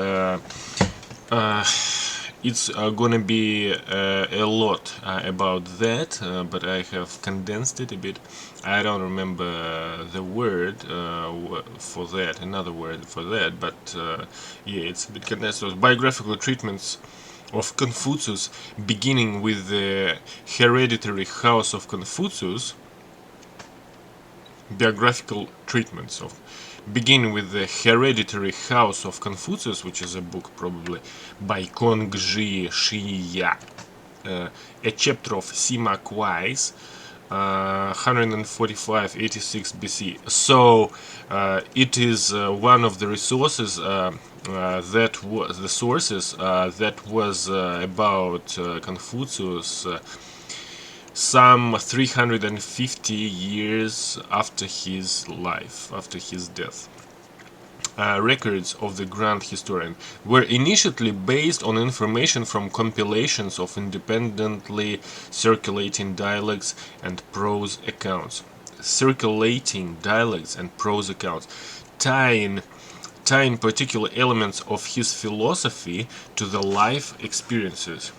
it's gonna be a lot about that, but I have condensed it a bit. I don't remember the word for that, another word for that, but yeah, it's a bit condensed. So biographical treatments of Confucius, beginning with the hereditary house of Confucius. Biographical treatments of beginning with the hereditary house of Confucius, which is a book probably by Kongzhi Shiya, a chapter of Sima Kuai's 145-86 BC. So it is one of the resources that was the sources that was about Confucius some 350 years after his life, after his death. Records of the grand historian were initially based on information from compilations of independently circulating dialects and prose accounts. Circulating dialects and prose accounts, tying particular elements of his philosophy to the life experiences.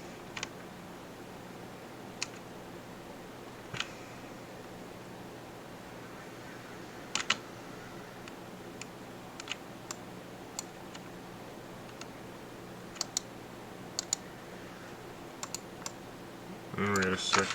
Wait a sec.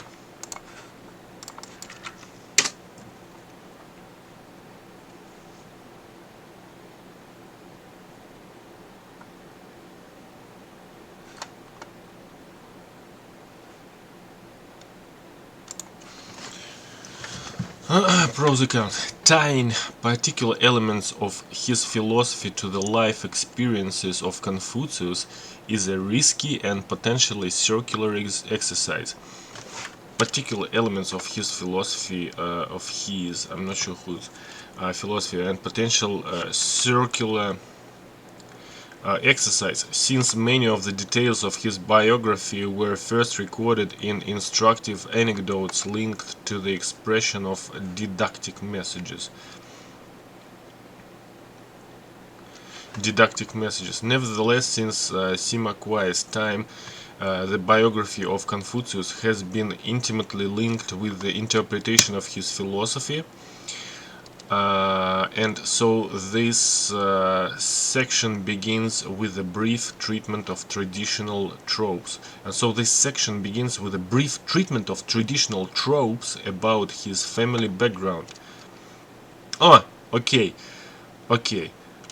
Prose account. Tying particular elements of his philosophy to the life experiences of Confucius is a risky and potentially circular exercise. Particular elements of his philosophy, I'm not sure whose, philosophy and potential circular exercise, since many of the details of his biography were first recorded in instructive anecdotes linked to the expression of didactic messages. Nevertheless, since Sima Kuai's time, the biography of Confucius has been intimately linked with the interpretation of his philosophy. And so this section begins with a brief treatment of traditional tropes. About his family background. Oh, okay.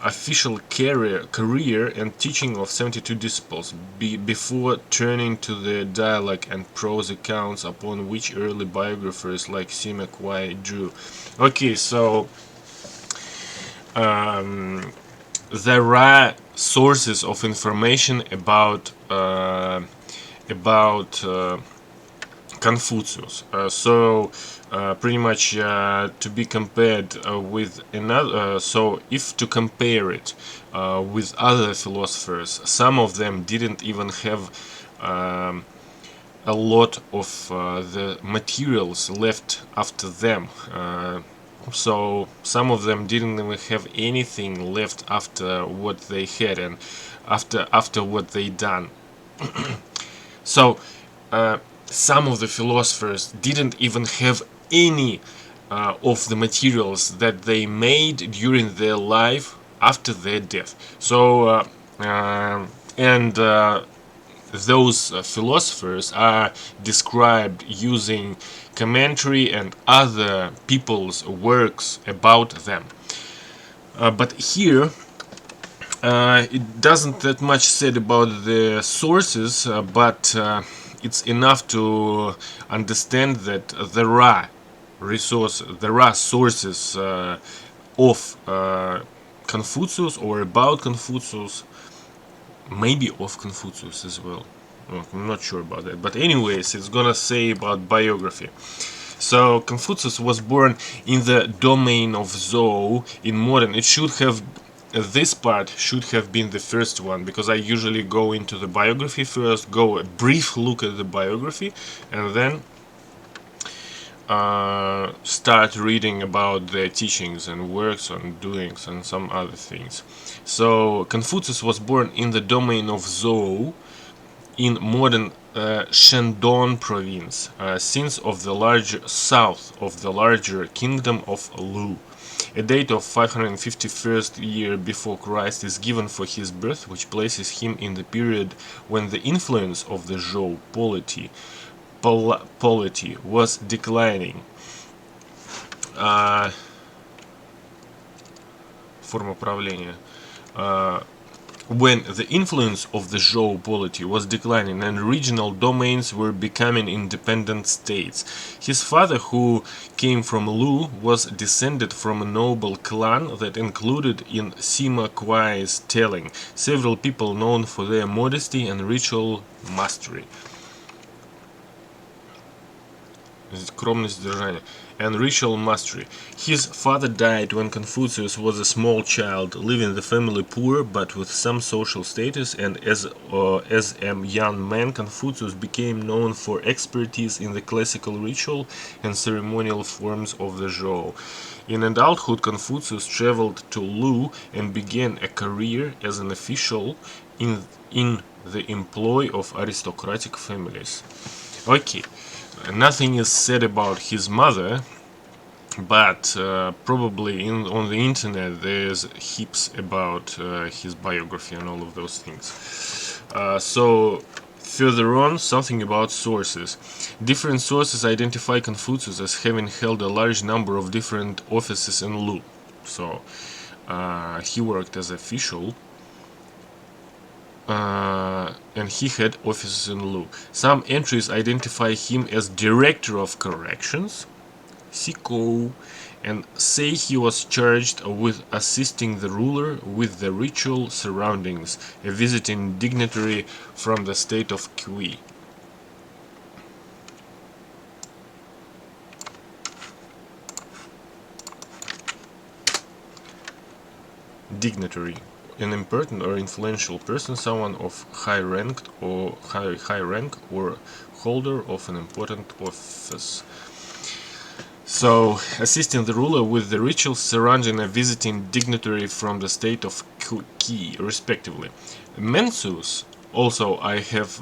Official career and teaching of 72 disciples before turning to the dialogue and prose accounts upon which early biographers like Sima Kuai drew. Okay, so there are sources of Confucius. Pretty much to be compared with another. So if to compare it with other philosophers, some of them didn't even have a lot of the materials left after them. So some of them didn't even have anything left after what they had and after what they done. So some of the philosophers didn't even have any of the materials that they made during their life after their death. So those philosophers are described using commentary and other people's works about them. But here it doesn't that much said about the sources, but it's enough to understand that there are sources of Confucius or about Confucius, maybe of Confucius as well. I'm not sure about that, but anyways, it's gonna say about biography. So Confucius was born in the domain of Zhou in modern. It should have this part should have been the first one, because I usually go into the biography first, go a brief look at the biography, and then start reading about their teachings and works and doings and some other things. So Confucius was born in the domain of Zhou in modern Shandong province, since of the larger south of the larger kingdom of Lu. A date of 551st year before Christ is given for his birth, which places him in the period when the influence of the Zhou polity was declining. Форма правления. When the influence of the Zhou polity was declining and regional domains were becoming independent states. His father, who came from Lu, was descended from a noble clan that included in Sima Kuai's telling several people known for their modesty and ritual mastery. And ritual mastery. His father died when Confucius was a small child, leaving the family poor but with some social status, and as a young man, Confucius became known for expertise in the classical ritual and ceremonial forms of the Zhou. In adulthood, Confucius traveled to Lu and began a career as an official in the employ of aristocratic families. Okay. Nothing is said about his mother, but probably on the internet there's heaps about his biography and all of those things. So further on, something about sources. Different sources identify Confucius as having held a large number of different offices in Lu. So he worked as official. And he had offices in Lu. Some entries identify him as director of corrections, Siko, and say he was charged with assisting the ruler with the ritual surroundings, a visiting dignitary from the state of Kui. Dignitary. An important or influential person, someone of high rank or holder of an important office. So, assisting the ruler with the rituals surrounding a visiting dignitary from the state of Qi, respectively. Mensus, also I have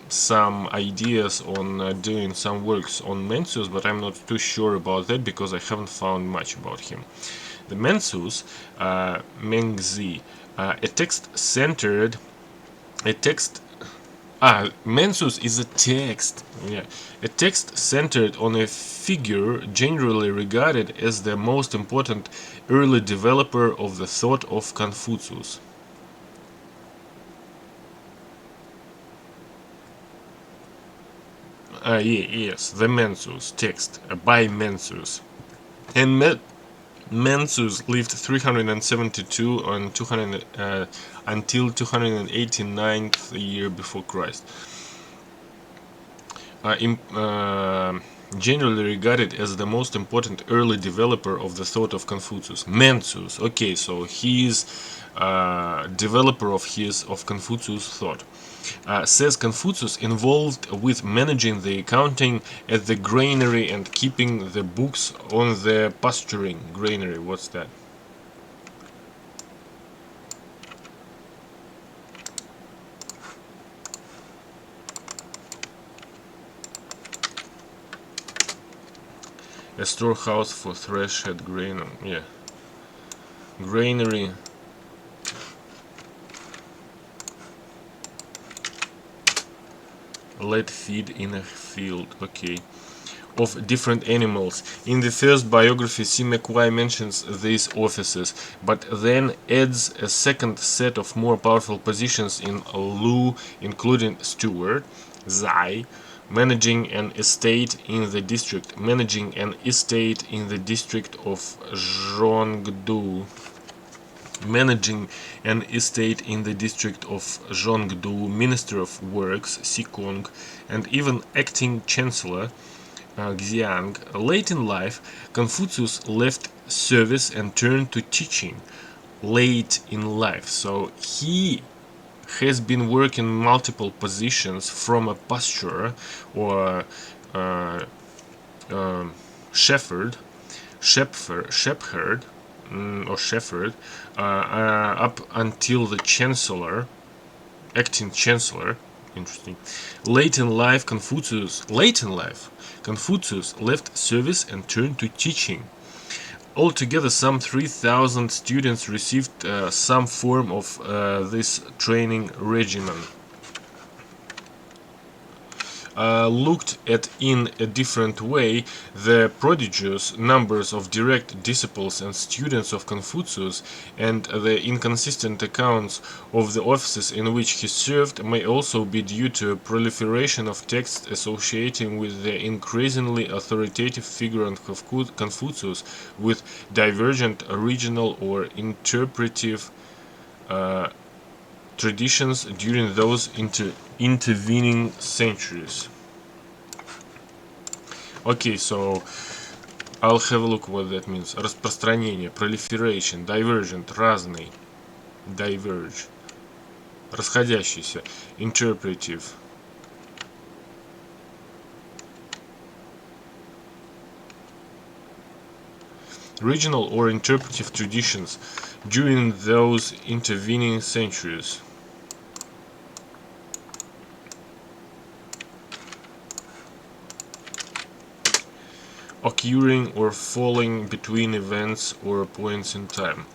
some ideas on doing some works on Mensus, but I'm not too sure about that because I haven't found much about him. The Mensus, Mengzi, a text centered, Mensus is a text, a text centered on a figure generally regarded as the most important early developer of the thought of Confucius. Yes, the Mensus text by Mensus. And Mencius lived 372 and 200 until 289th year before Christ. generally regarded as the most important early developer of the thought of Confucius. Mencius. Okay, so he is developer of Confucius thought. Says Confucius involved with managing the accounting at the granary and keeping the books on the pasturing granary. What's that? A storehouse for threshed grain. Yeah. Granary. Let feed in a field. Okay. Of different animals. In the first biography, Sime mentions these offices, but then adds a second set of more powerful positions in lieu, including steward, zai, managing an estate in the district of Zhongdu, managing an estate in the district of Zhongdu, Minister of Works, Sikong, and even acting chancellor, Xiang. Late in life, Confucius left service and turned to teaching. Late in life, so he has been working multiple positions, from a pasturer or shepherd, up until the chancellor, acting chancellor. Interesting. Late in life, Confucius left service and turned to teaching. Altogether, some 3,000 students received some form of this training regimen. Looked at in a different way, the prodigious numbers of direct disciples and students of Confucius and the inconsistent accounts of the offices in which he served may also be due to a proliferation of texts associating with the increasingly authoritative figure of Confucius with divergent original or interpretive traditions during those intervening centuries. Okay, so I'll have a look what that means. Распространение, proliferation, divergent, разный, diverge, расходящийся, interpretive, regional or interpretive traditions during those intervening centuries. Occurring or falling between events or points in time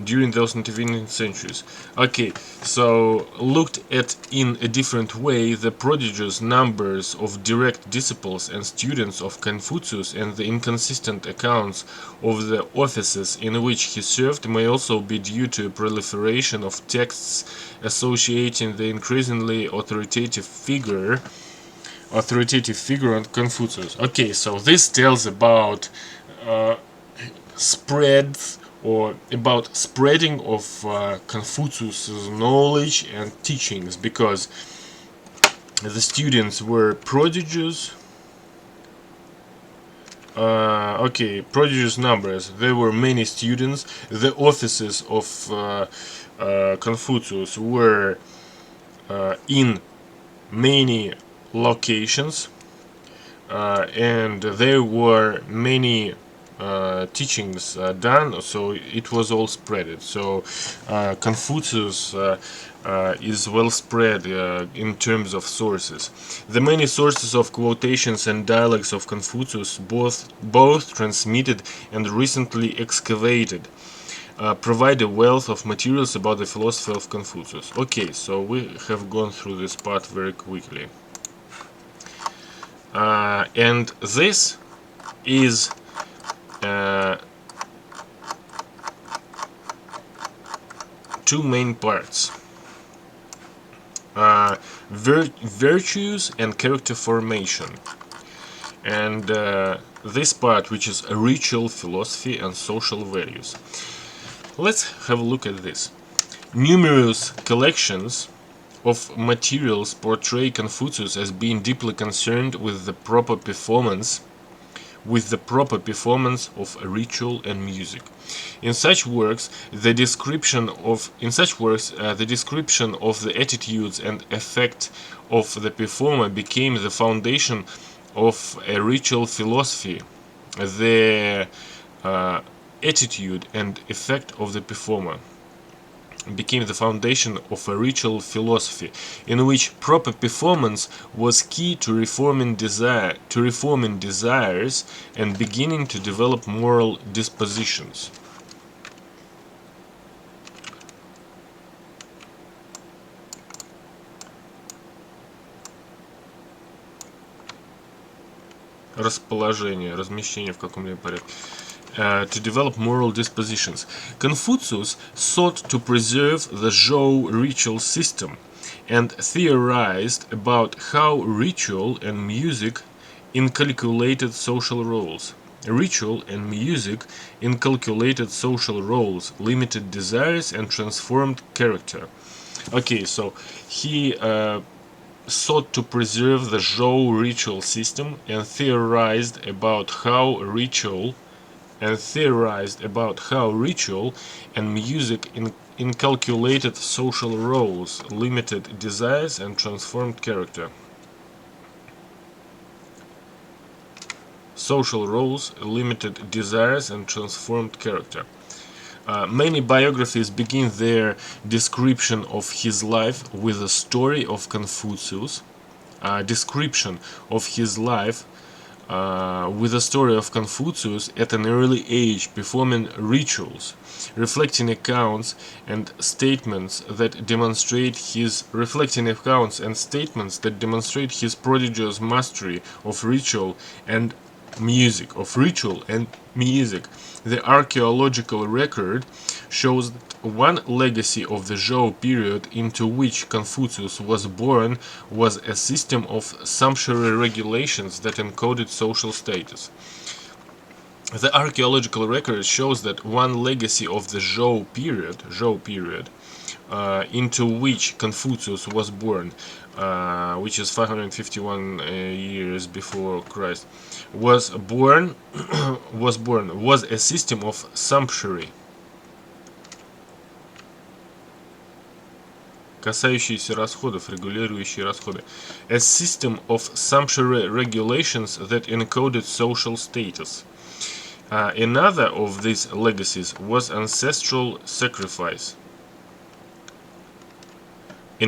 during those intervening centuries. Okay, so looked at in a different way, the prodigious numbers of direct disciples and students of Confucius and the inconsistent accounts of the offices in which he served may also be due to a proliferation of texts associating the increasingly authoritative figure on Confucius. Okay, so this tells about spreads or about spreading of Confucius's knowledge and teachings, because the students were prodigious. Prodigious numbers. There were many students. The offices of Confucius were in many locations, and there were many teachings done, so it was all spread. So Confucius is well spread in terms of sources. The many sources of quotations and dialogues of Confucius, both transmitted and recently excavated, provide a wealth of materials about the philosophy of Confucius. Okay, so we have gone through this part very quickly. And this is two main parts: virtues and character formation. And this part, which is a ritual philosophy and social values. Let's have a look at this. Numerous collections of materials portray Confucius as being deeply concerned with the proper performance of ritual and music. In such works, the description of the attitudes and effect of the performer became the foundation of a ritual philosophy. The attitude and effect of the performer became the foundation of a ritual philosophy, in which proper performance was key to reforming desires and beginning to develop moral dispositions. Расположение, размещение в каком-либо порядке. To develop moral dispositions. Confucius sought to preserve the Zhou ritual system and theorized about how ritual and music inculcated social roles. Ritual and music inculcated social roles, limited desires, and transformed character. Okay, so he sought to preserve the Zhou ritual system and theorized about how ritual and music inculcated social roles, limited desires, and transformed character. Social roles, limited desires, and transformed character. Many biographies begin their description of his life with a story of Confucius. Description of his life with a story of Confucius at an early age performing rituals, reflecting accounts and statements that demonstrate his prodigious mastery of ritual and music. The archaeological record shows that one legacy of the Zhou period into which Confucius was born was a system of sumptuary regulations that encoded social status. The archaeological record shows that one legacy of the Zhou period into which Confucius was born, which is 551 years before Christ, was a system of sumptuary, касающиеся расходов, регулирующие расходы, a system of sumptuary regulations that encoded social status. Another of these legacies was ancestral sacrifice. A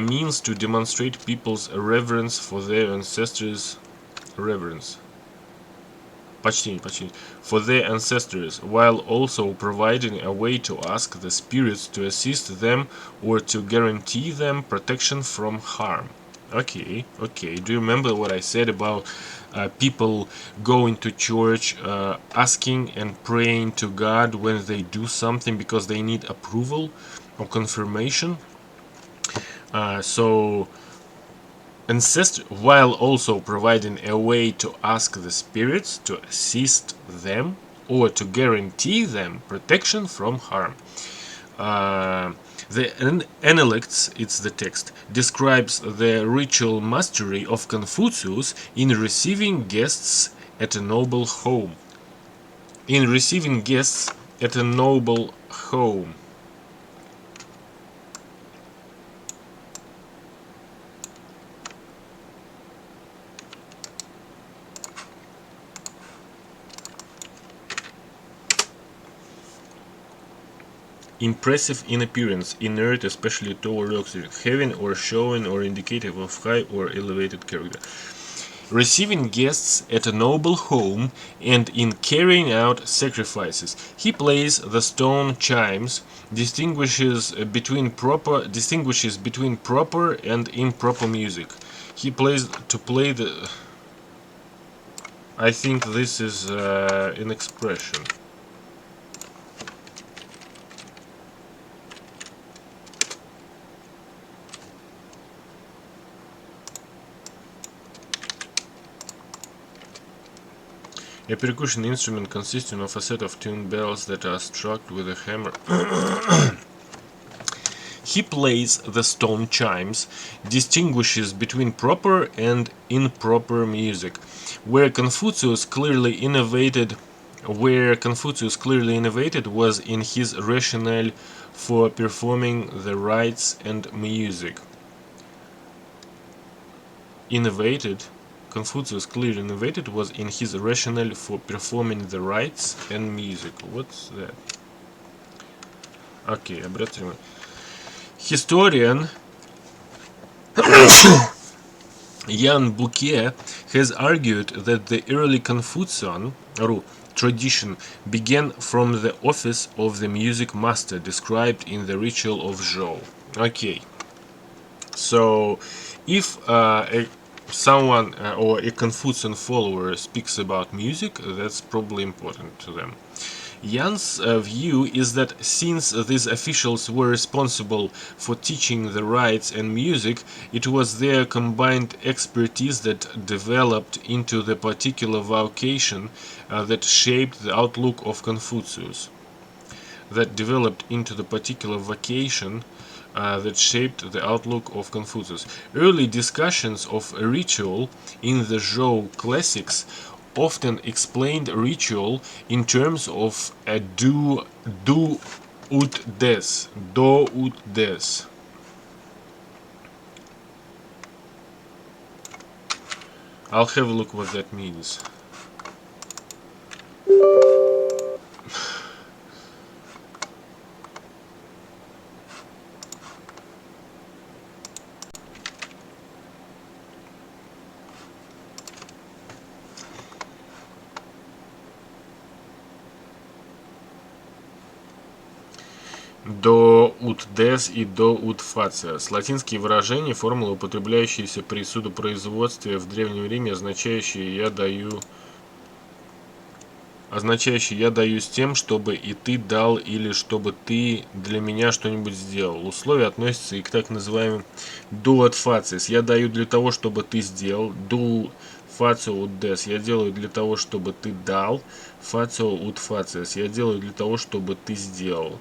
means to demonstrate people's reverence for their ancestors, for their ancestors, while also providing a way to ask the spirits to assist them or to guarantee them protection from harm. Okay. Do you remember what I said about people going to church, asking and praying to God when they do something because they need approval or confirmation? While also providing a way to ask the spirits to assist them or to guarantee them protection from harm. The Analects, it's the text, describes the ritual mastery of Confucius in receiving guests at a noble home. Impressive in appearance, inert, especially toward others, having or showing or indicative of high or elevated character. Receiving guests at a noble home and in carrying out sacrifices. He plays the stone chimes, distinguishes between proper and improper music. He plays to play the. I think this is an expression. A percussion instrument consisting of a set of tuned bells that are struck with a hammer. He plays the stone chimes, distinguishes between proper and improper music. Where Confucius clearly innovated was in his rationale for performing the rites and music. Confucius clearly innovated was in his rationale for performing the rites and music. What's that? Okay, обратите внимание. Historian Jan Bouquet has argued that the early Confucian tradition began from the office of the music master described in the ritual of Zhou. Okay, so if someone or a Confucian follower speaks about music, that's probably important to them. Jan's view is that since these officials were responsible for teaching the rites and music, it was their combined expertise that developed into the particular vocation that shaped the outlook of Confucius. Early discussions of ritual in the Zhou classics often explained ritual in terms of a do ut des. I'll have a look what that means. До ut des и до ut facias. Латинские выражения, формулы, употребляющиеся при судопроизводстве в Древнем Риме, означающие «я даю с тем, чтобы и ты дал, или чтобы ты для меня что-нибудь сделал». Условия относятся и к так называемым «do ut facias». Я даю для того, чтобы ты сделал. «Do facio ut des». Я делаю для того, чтобы ты дал. «Facio ut facias». Я делаю для того, чтобы ты сделал.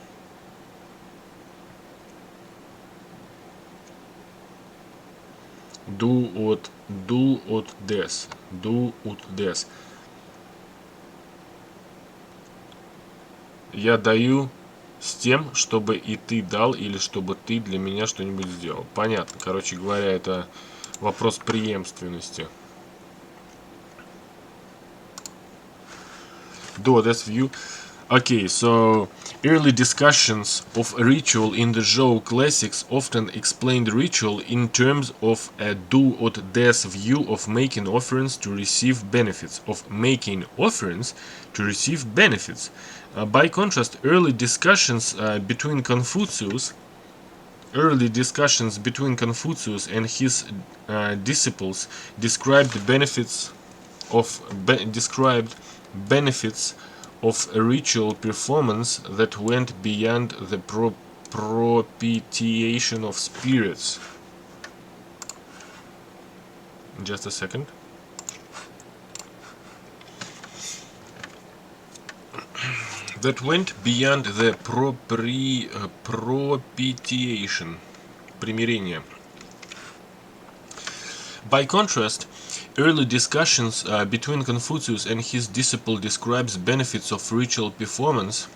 Do ut des. Я даю с тем, чтобы и ты дал, или чтобы ты для меня что-нибудь сделал. Понятно. Короче говоря, это вопрос преемственности. Do that's view. Okay, so early discussions of ritual in the Zhou classics often explained ritual in terms of a do ut des view of making offerings to receive benefits. By contrast, early discussions between Confucius and his disciples described benefits of a ritual performance that went beyond the propitiation of spirits. Just a second. That went beyond the propitiation. Примирение. By contrast, early discussions between Confucius and his disciple describes benefits of ritual performance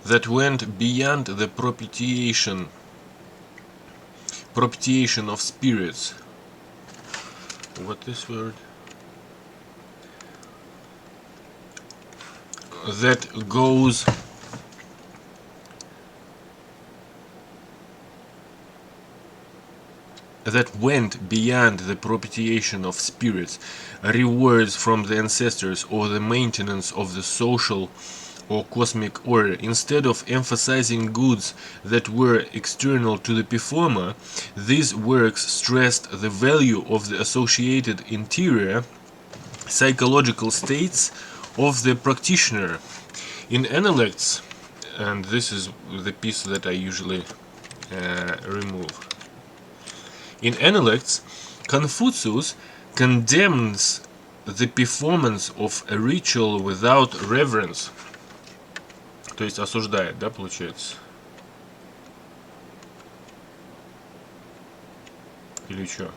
that went beyond the propitiation of spirits. What is word? That went beyond the propitiation of spirits, rewards from the ancestors, or the maintenance of the social or cosmic order. Instead of emphasizing goods that were external to the performer, these works stressed the value of the associated interior psychological states of the practitioner. In Analects, and this is the piece that I usually remove. In Analects, Confucius condemns the performance of a ritual without reverence. То есть осуждает, да, получается? Или что?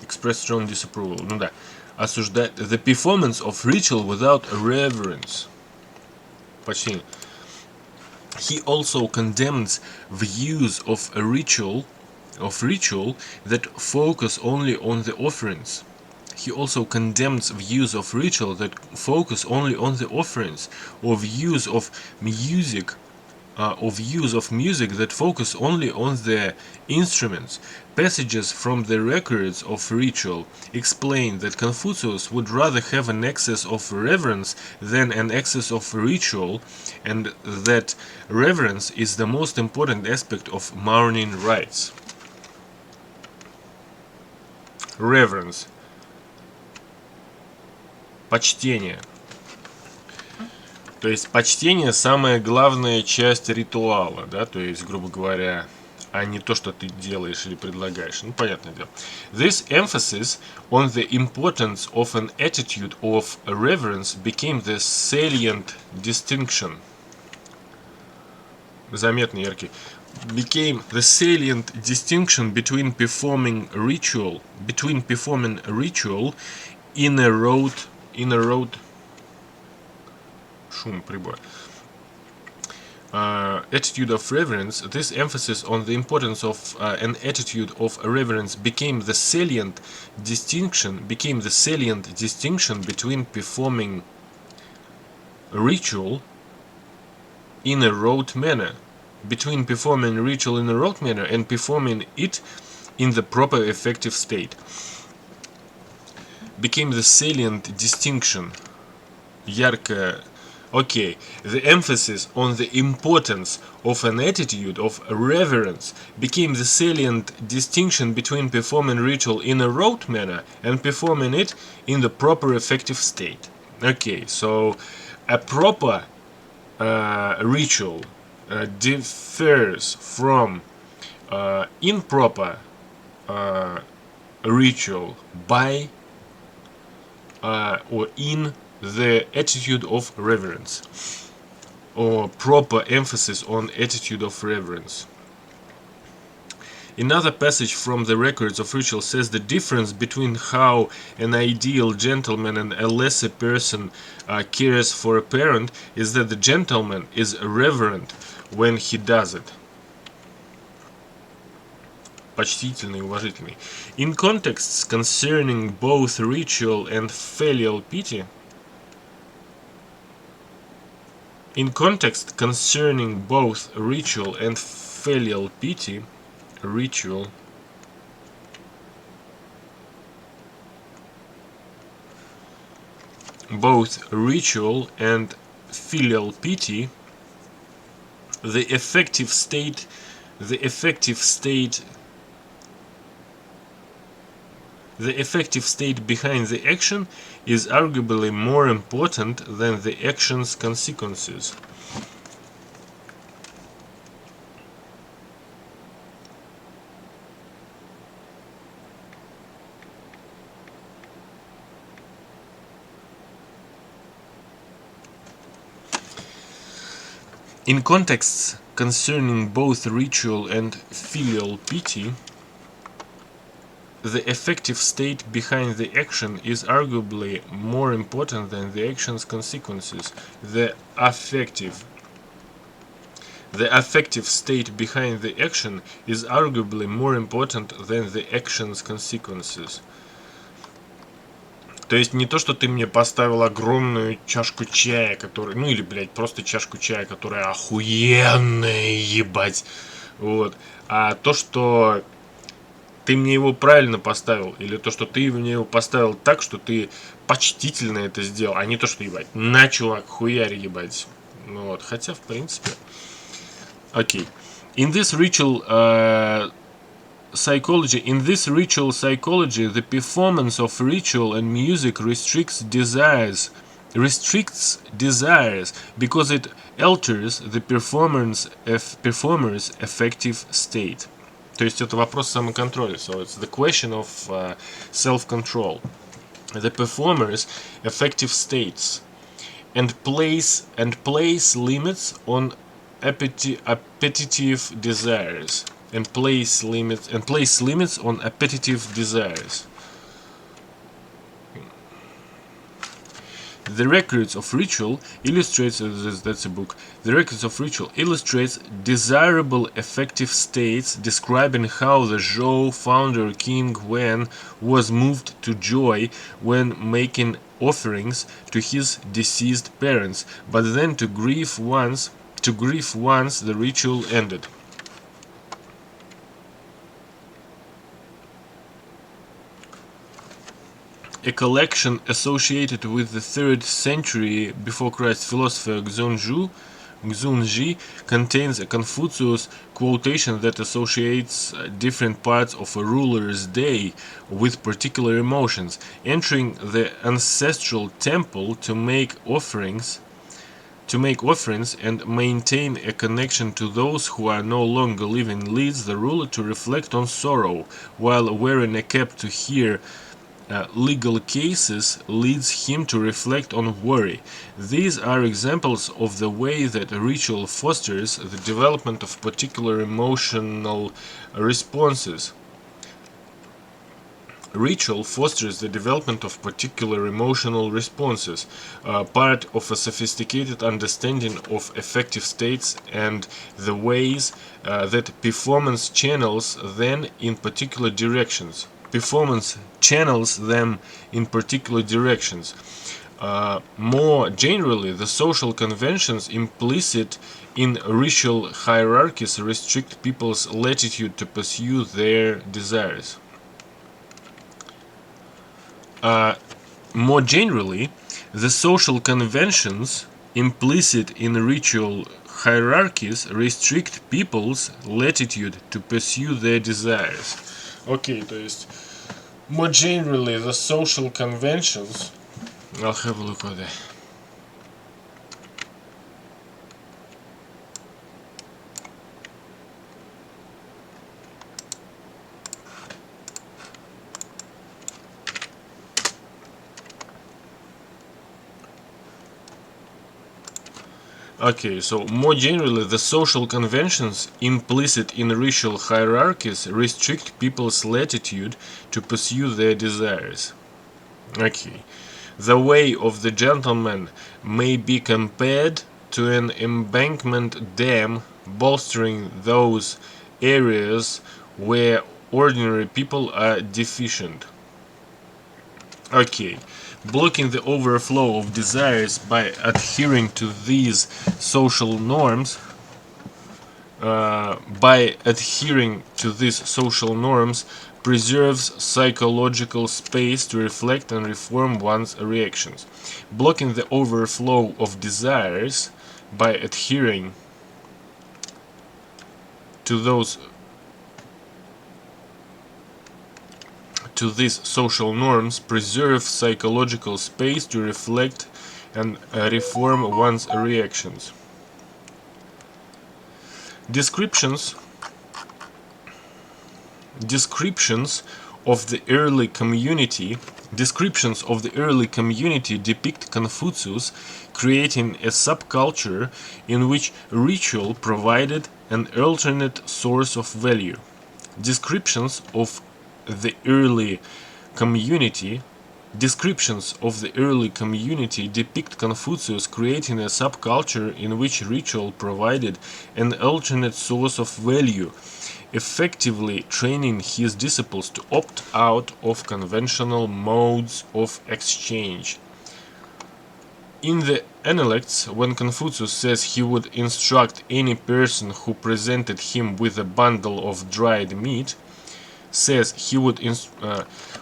Express strong disapproval. Ну да. Осуждает the performance of ritual without reverence. Почти. He also condemns views of a ritual that focus only on the offerings. He also condemns views of ritual that focus only on the offerings, or views of music that focus only on the instruments. Passages from the records of ritual explain that Confucius would rather have an excess of reverence than an excess of ritual, and that reverence is the most important aspect of mourning rites. Reverence. Почтение. То есть почтение самая главная часть ритуала, да, то есть, грубо говоря, а не то, что ты делаешь или предлагаешь. Ну, понятное дело. This emphasis on the importance of an attitude of reverence became the salient distinction. Заметный, яркий. Became the salient distinction between performing ritual in a rote шум прибор. Attitude of reverence. This emphasis on the importance of an attitude of reverence became the salient distinction between performing ritual in a rote manner, and performing it in the proper effective state. Became the salient distinction. Яркое. Okay, the emphasis on the importance of an attitude of reverence became the salient distinction between performing ritual in a rote manner and performing it in the proper effective state. Okay, so a proper ritual differs from improper ritual by or in the attitude of reverence, or proper emphasis on attitude of reverence. Another passage from the records of ritual says the difference between how an ideal gentleman and a lesser person cares for a parent is that the gentleman is reverent when he does it. Почтительный, уважительный. In contexts concerning both ritual and filial piety, both ritual and filial piety, the effective state behind the action is arguably more important than the action's consequences. In contexts concerning both ritual and filial piety, the effective state behind the action is arguably more important than the action's consequences. The affective state behind the action is arguably more important than the action's consequences. То есть не то, что ты мне поставил огромную чашку чая, которая, ну или, блядь, просто чашку чая, которая охуенная, ебать, вот, а то, что ты мне его правильно поставил, или то, что ты мне его поставил так, что ты почтительно это сделал, а не то, что, ебать, на, чувак, хуярь, ебать. Ну вот, хотя, в принципе... Окей. In this ritual psychology, the performance of ritual and music restricts desires because it alters the performer's affective state. То есть это вопрос самоконтроля. So it's the question of self-control. The performer's affective states and place limits on appetitive desires. And place limits on appetitive desires. The Records of Ritual illustrates, that's a book, The Records of Ritual illustrates desirable affective states, describing how the Zhou founder King Wen was moved to joy when making offerings to his deceased parents, but then to grief once the ritual ended. A collection associated with the 3rd century before Christ philosopher Xunzi contains a Confucius quotation that associates different parts of a ruler's day with particular emotions. Entering the ancestral temple to make offerings and maintain a connection to those who are no longer living leads the ruler to reflect on sorrow, while wearing a cap to hear legal cases leads him to reflect on worry. These are examples of the way that a ritual fosters the development of particular emotional responses. Ritual fosters the development of particular emotional responses, part of a sophisticated understanding of affective states and the ways that performance channels them in particular directions. More generally, the social conventions implicit in ritual hierarchies restrict people's latitude to pursue their desires. More generally, the social conventions implicit in ritual hierarchies restrict people's latitude to pursue their desires. Окей, то есть more generally the social conventions. I'll have a look at that. Okay, so more generally, the social conventions implicit in ritual hierarchies restrict people's latitude to pursue their desires. Okay, the way of the gentleman may be compared to an embankment dam, bolstering those areas where ordinary people are deficient. Okay, blocking the overflow of desires by adhering to these social norms, preserves psychological space to reflect and reform one's reactions. Blocking the overflow of desires by adhering to these social norms preserve psychological space to reflect and reform one's reactions. Descriptions of the early community depict Confucius creating a subculture in which ritual provided an alternate source of value. Descriptions of the early community depict Confucius creating a subculture in which ritual provided an alternate source of value, effectively training his disciples to opt out of conventional modes of exchange. In the Analects, when Confucius says he would instruct any person who presented him with a bundle of dried meat,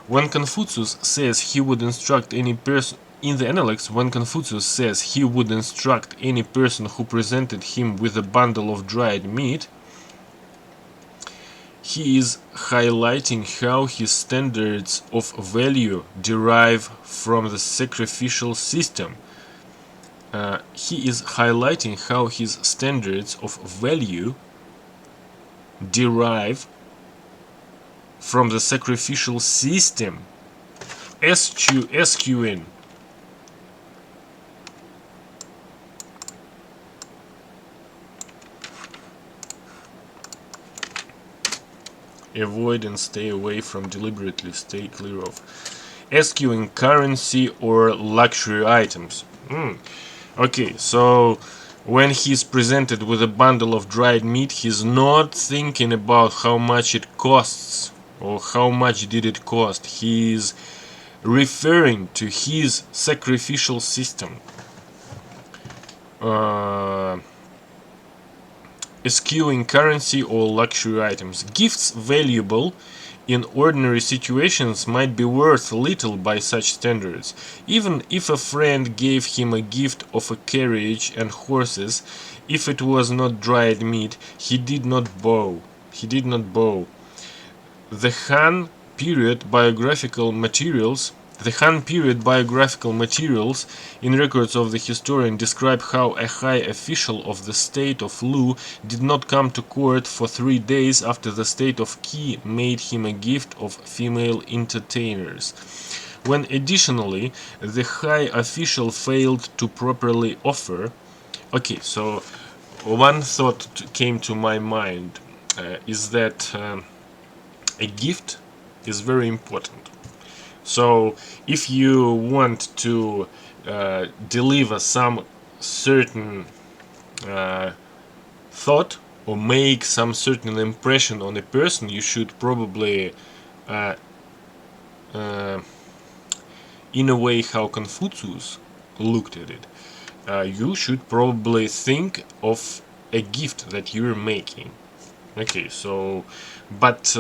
when Confucius says he would instruct any person in the Analects, when Confucius says he would instruct any person who presented him with a bundle of dried meat, he is highlighting how his standards of value derive from the sacrificial system. He is highlighting how his standards of value derive from the sacrificial system. SQN. Avoid and stay away from, deliberately stay clear of. Eschewing currency or luxury items. Okay, so when he's presented with a bundle of dried meat, he's not thinking about how much it costs or how much did it cost. He's referring to his sacrificial system. Eschewing currency or luxury items. Gifts valuable in ordinary situations might be worth little by such standards. Even if a friend gave him a gift of a carriage and horses, if it was not dried meat, he did not bow. The Han period biographical materials in records of the historian describe how a high official of the state of Lu did not come to court for 3 days after the state of Qi made him a gift of female entertainers. When additionally the high official failed to properly offer. Okay, so one thought came to my mind is that a gift is very important. So if you want to deliver some certain thought or make some certain impression on a person, you should probably in a way how Confucius looked at it, you should probably think of a gift that you're making. Okay, so but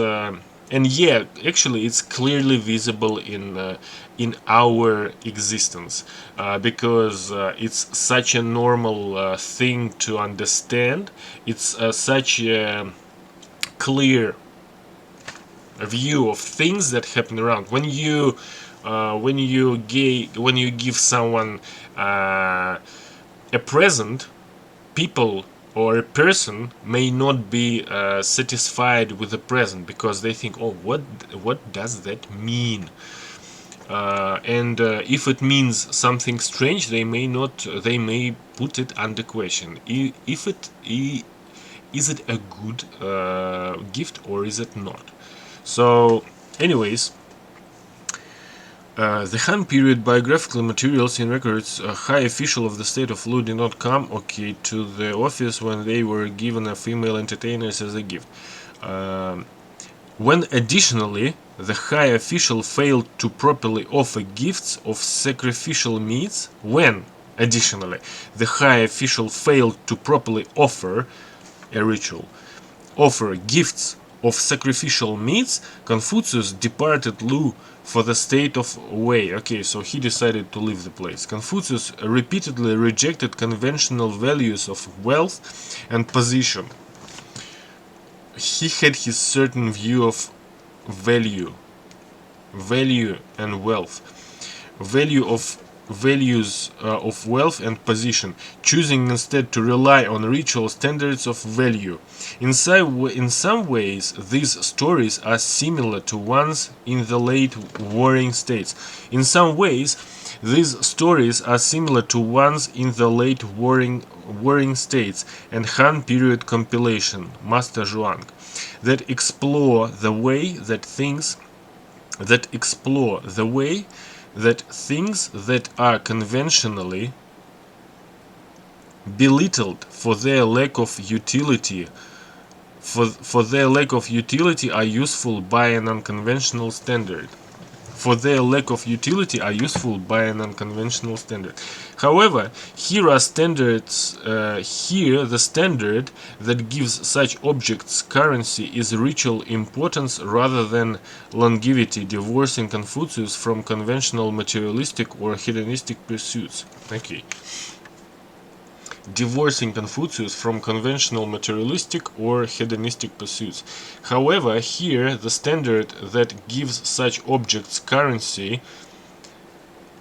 and yeah, actually it's clearly visible in our existence, because it's such a normal thing to understand. It's such a clear view of things that happen around. When you give someone a present, people or a person may not be satisfied with the present because they think, oh, what does that mean? And if it means something strange, they may put it under question. Is it a good gift or is it not? So anyways, the Han period biographical materials in records, a high official of the state of Lu did not come, to the office when they were given a female entertainers as a gift. When additionally the high official failed to properly offer gifts of sacrificial meats, offer gifts of sacrificial meats, Confucius departed Lu for the state of Wei. Okay, so he decided to leave the place. Confucius repeatedly rejected conventional values of wealth and position. He had his certain view of value and wealth, values of wealth and position, choosing instead to rely on ritual standards of value. In some ways, these stories are similar to ones in the late warring states. And Han period compilation, Master Zhuang, that explore the way that things that are conventionally belittled for their lack of utility are useful by an unconventional standard. However, here the standard that gives such objects currency is ritual importance rather than longevity, divorcing Confucius from conventional materialistic or hedonistic pursuits. Okay. Divorcing Confucius from conventional materialistic or hedonistic pursuits. However, here the standard that gives such objects currency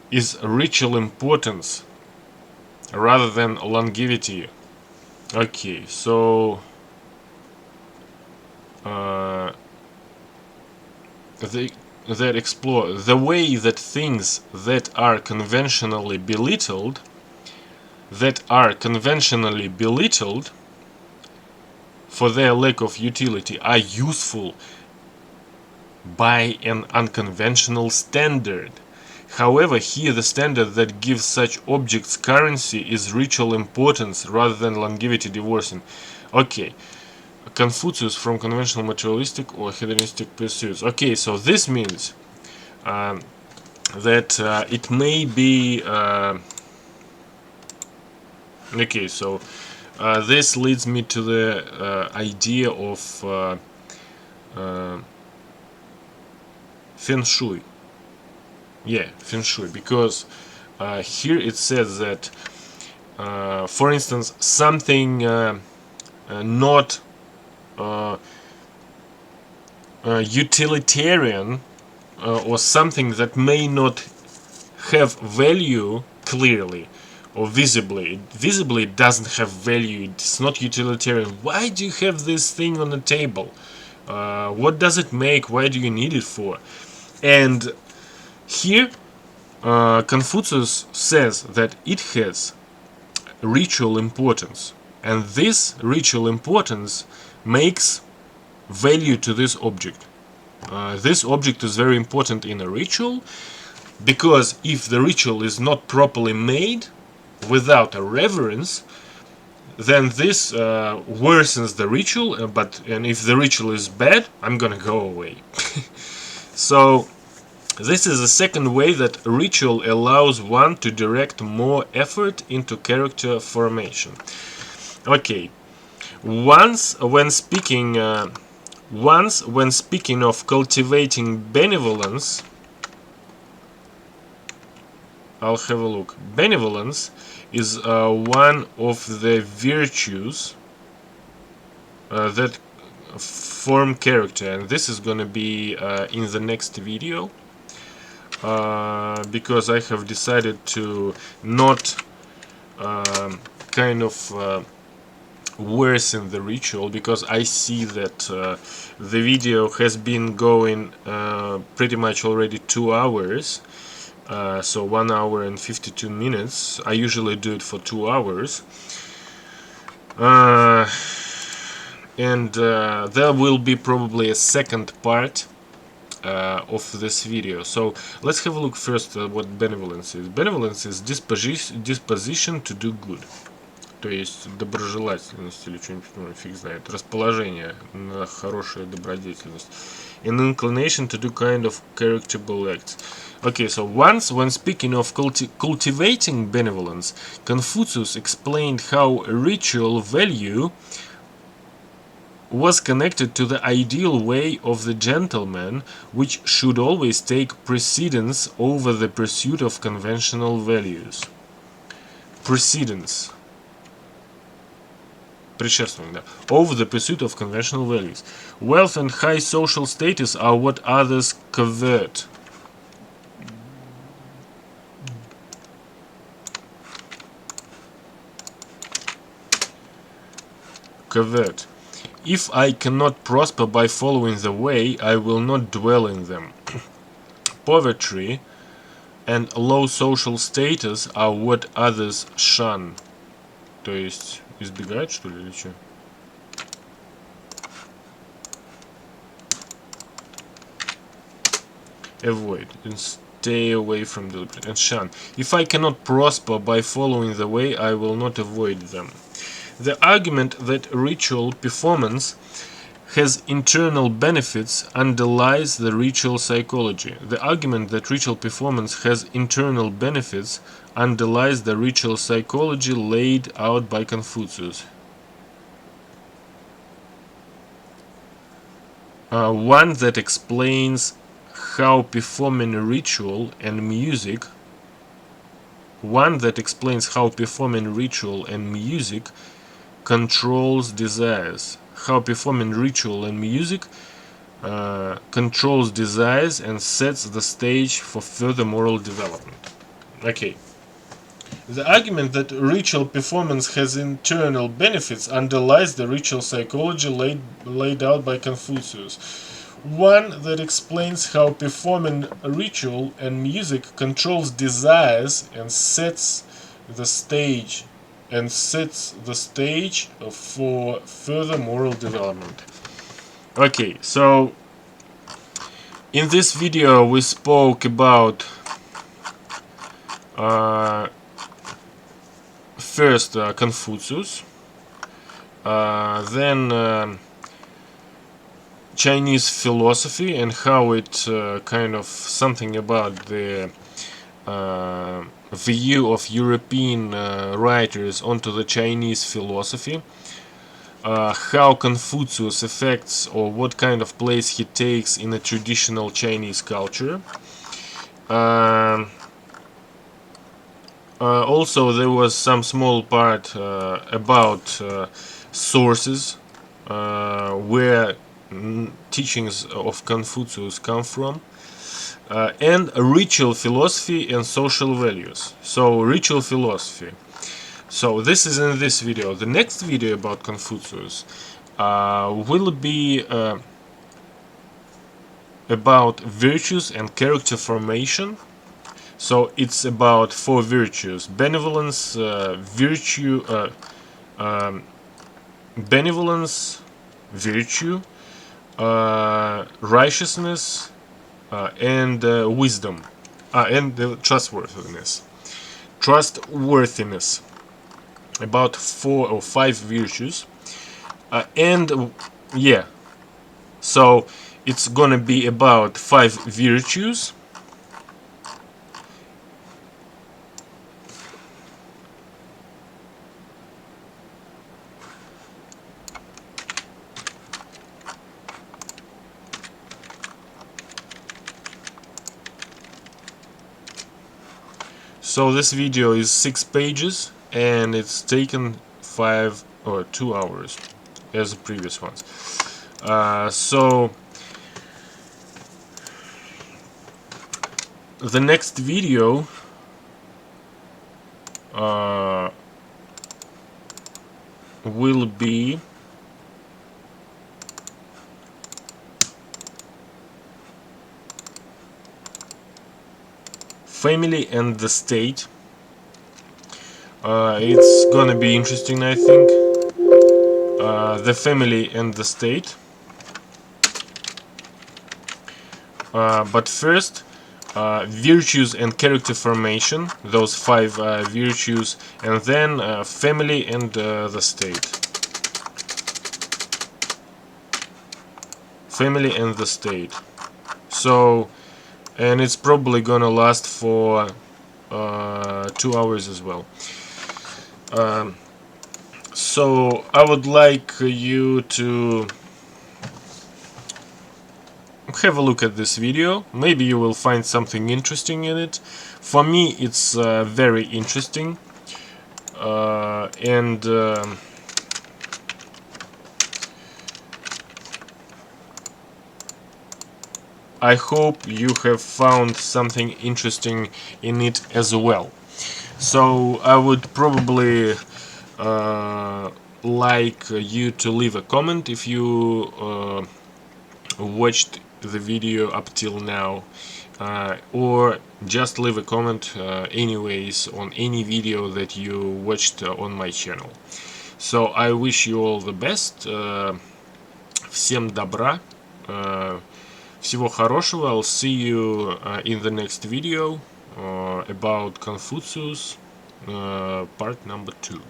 is ritual importance rather than longevity. Okay, so that explore the way that things that are conventionally belittled for their lack of utility are useful by an unconventional standard. However, here the standard that gives such objects currency is ritual importance rather than longevity divorcing. Okay, Confucius from conventional materialistic or hedonistic pursuits. Okay, so this means that it may be okay, so this leads me to the idea of feng shui. Yeah, feng shui, because here it says that for instance something not utilitarian or something that may not have value clearly or visibly it doesn't have value, it's not utilitarian. Why do you have this thing on the table? What does it make? Why do you need it for? And here Confucius says that it has ritual importance, and this ritual importance makes value to this object. This object is very important in a ritual, because if the ritual is not properly made without a reverence, then this worsens the ritual, and if the ritual is bad, I'm gonna go away. So this is the second way that ritual allows one to direct more effort into character formation. Okay, once when speaking of cultivating benevolence, I'll have a look. Benevolence is one of the virtues that form character, and this is going to be in the next video, because I have decided to not kind of worsen the ritual, because I see that the video has been going pretty much already 2 hours. So 1 hour and 52 minutes. I usually do it for 2 hours. And there will be probably a second part of this video. So let's have a look first at what benevolence is. Benevolence is disposition to do good. То есть доброжелательность или что-нибудь, ну, фиг знает, расположение на хорошую добродетельность. An inclination to do kind of charitable acts. Okay, so once when speaking of cultivating benevolence, Confucius explained how ritual value was connected to the ideal way of the gentleman, which should always take precedence over the pursuit of conventional values. Precedence. Over the pursuit of conventional values. Wealth and high social status are what others covet. If I cannot prosper by following the way, I will not dwell in them. Poverty and low social status are what others shun. То есть избегают, что ли, или что? Avoid and stay away from deliberate and shun. If I cannot prosper by following the way, I will not avoid them. The argument that ritual performance has internal benefits underlies the ritual psychology. The argument that ritual performance has internal benefits underlies the ritual psychology laid out by Confucius. One that explains how performing a ritual and music controls desires. How performing ritual and music controls desires and sets the stage for further moral development. Okay. The argument that ritual performance has internal benefits underlies the ritual psychology laid out by Confucius. One that explains how performing a ritual and music controls desires and sets the stage for further moral development. Okay, so in this video we spoke about first Confucius, then Chinese philosophy and how it kind of something about the view of European writers onto the Chinese philosophy, how Confucius affects or what kind of place he takes in a traditional Chinese culture. Also, there was some small part about sources where teachings of Confucius come from, and ritual philosophy and social values. So ritual philosophy. So this is in this video. The next video about Confucius will be about virtues and character formation. So it's about 4 virtues: benevolence, virtue, righteousness, and wisdom, and trustworthiness. About 4 or 5 virtues, and yeah, so it's gonna be about 5 virtues. So this video is 6 pages and it's taken 5 or 2 hours as the previous ones. So the next video will be family and the state. It's gonna be interesting, I think. The family and the state. But first, virtues and character formation, those 5 virtues, and then family and the state. Family and the state. So, and it's probably gonna last for 2 hours as well. So I would like you to have a look at this video. Maybe you will find something interesting in it. For me, it's very interesting, and I hope you have found something interesting in it as well. So I would probably like you to leave a comment if you watched the video up till now, or just leave a comment anyways on any video that you watched on my channel. So I wish you all the best. Всем добра, всего хорошего. I'll see you in the next video about Confucius, part number 2.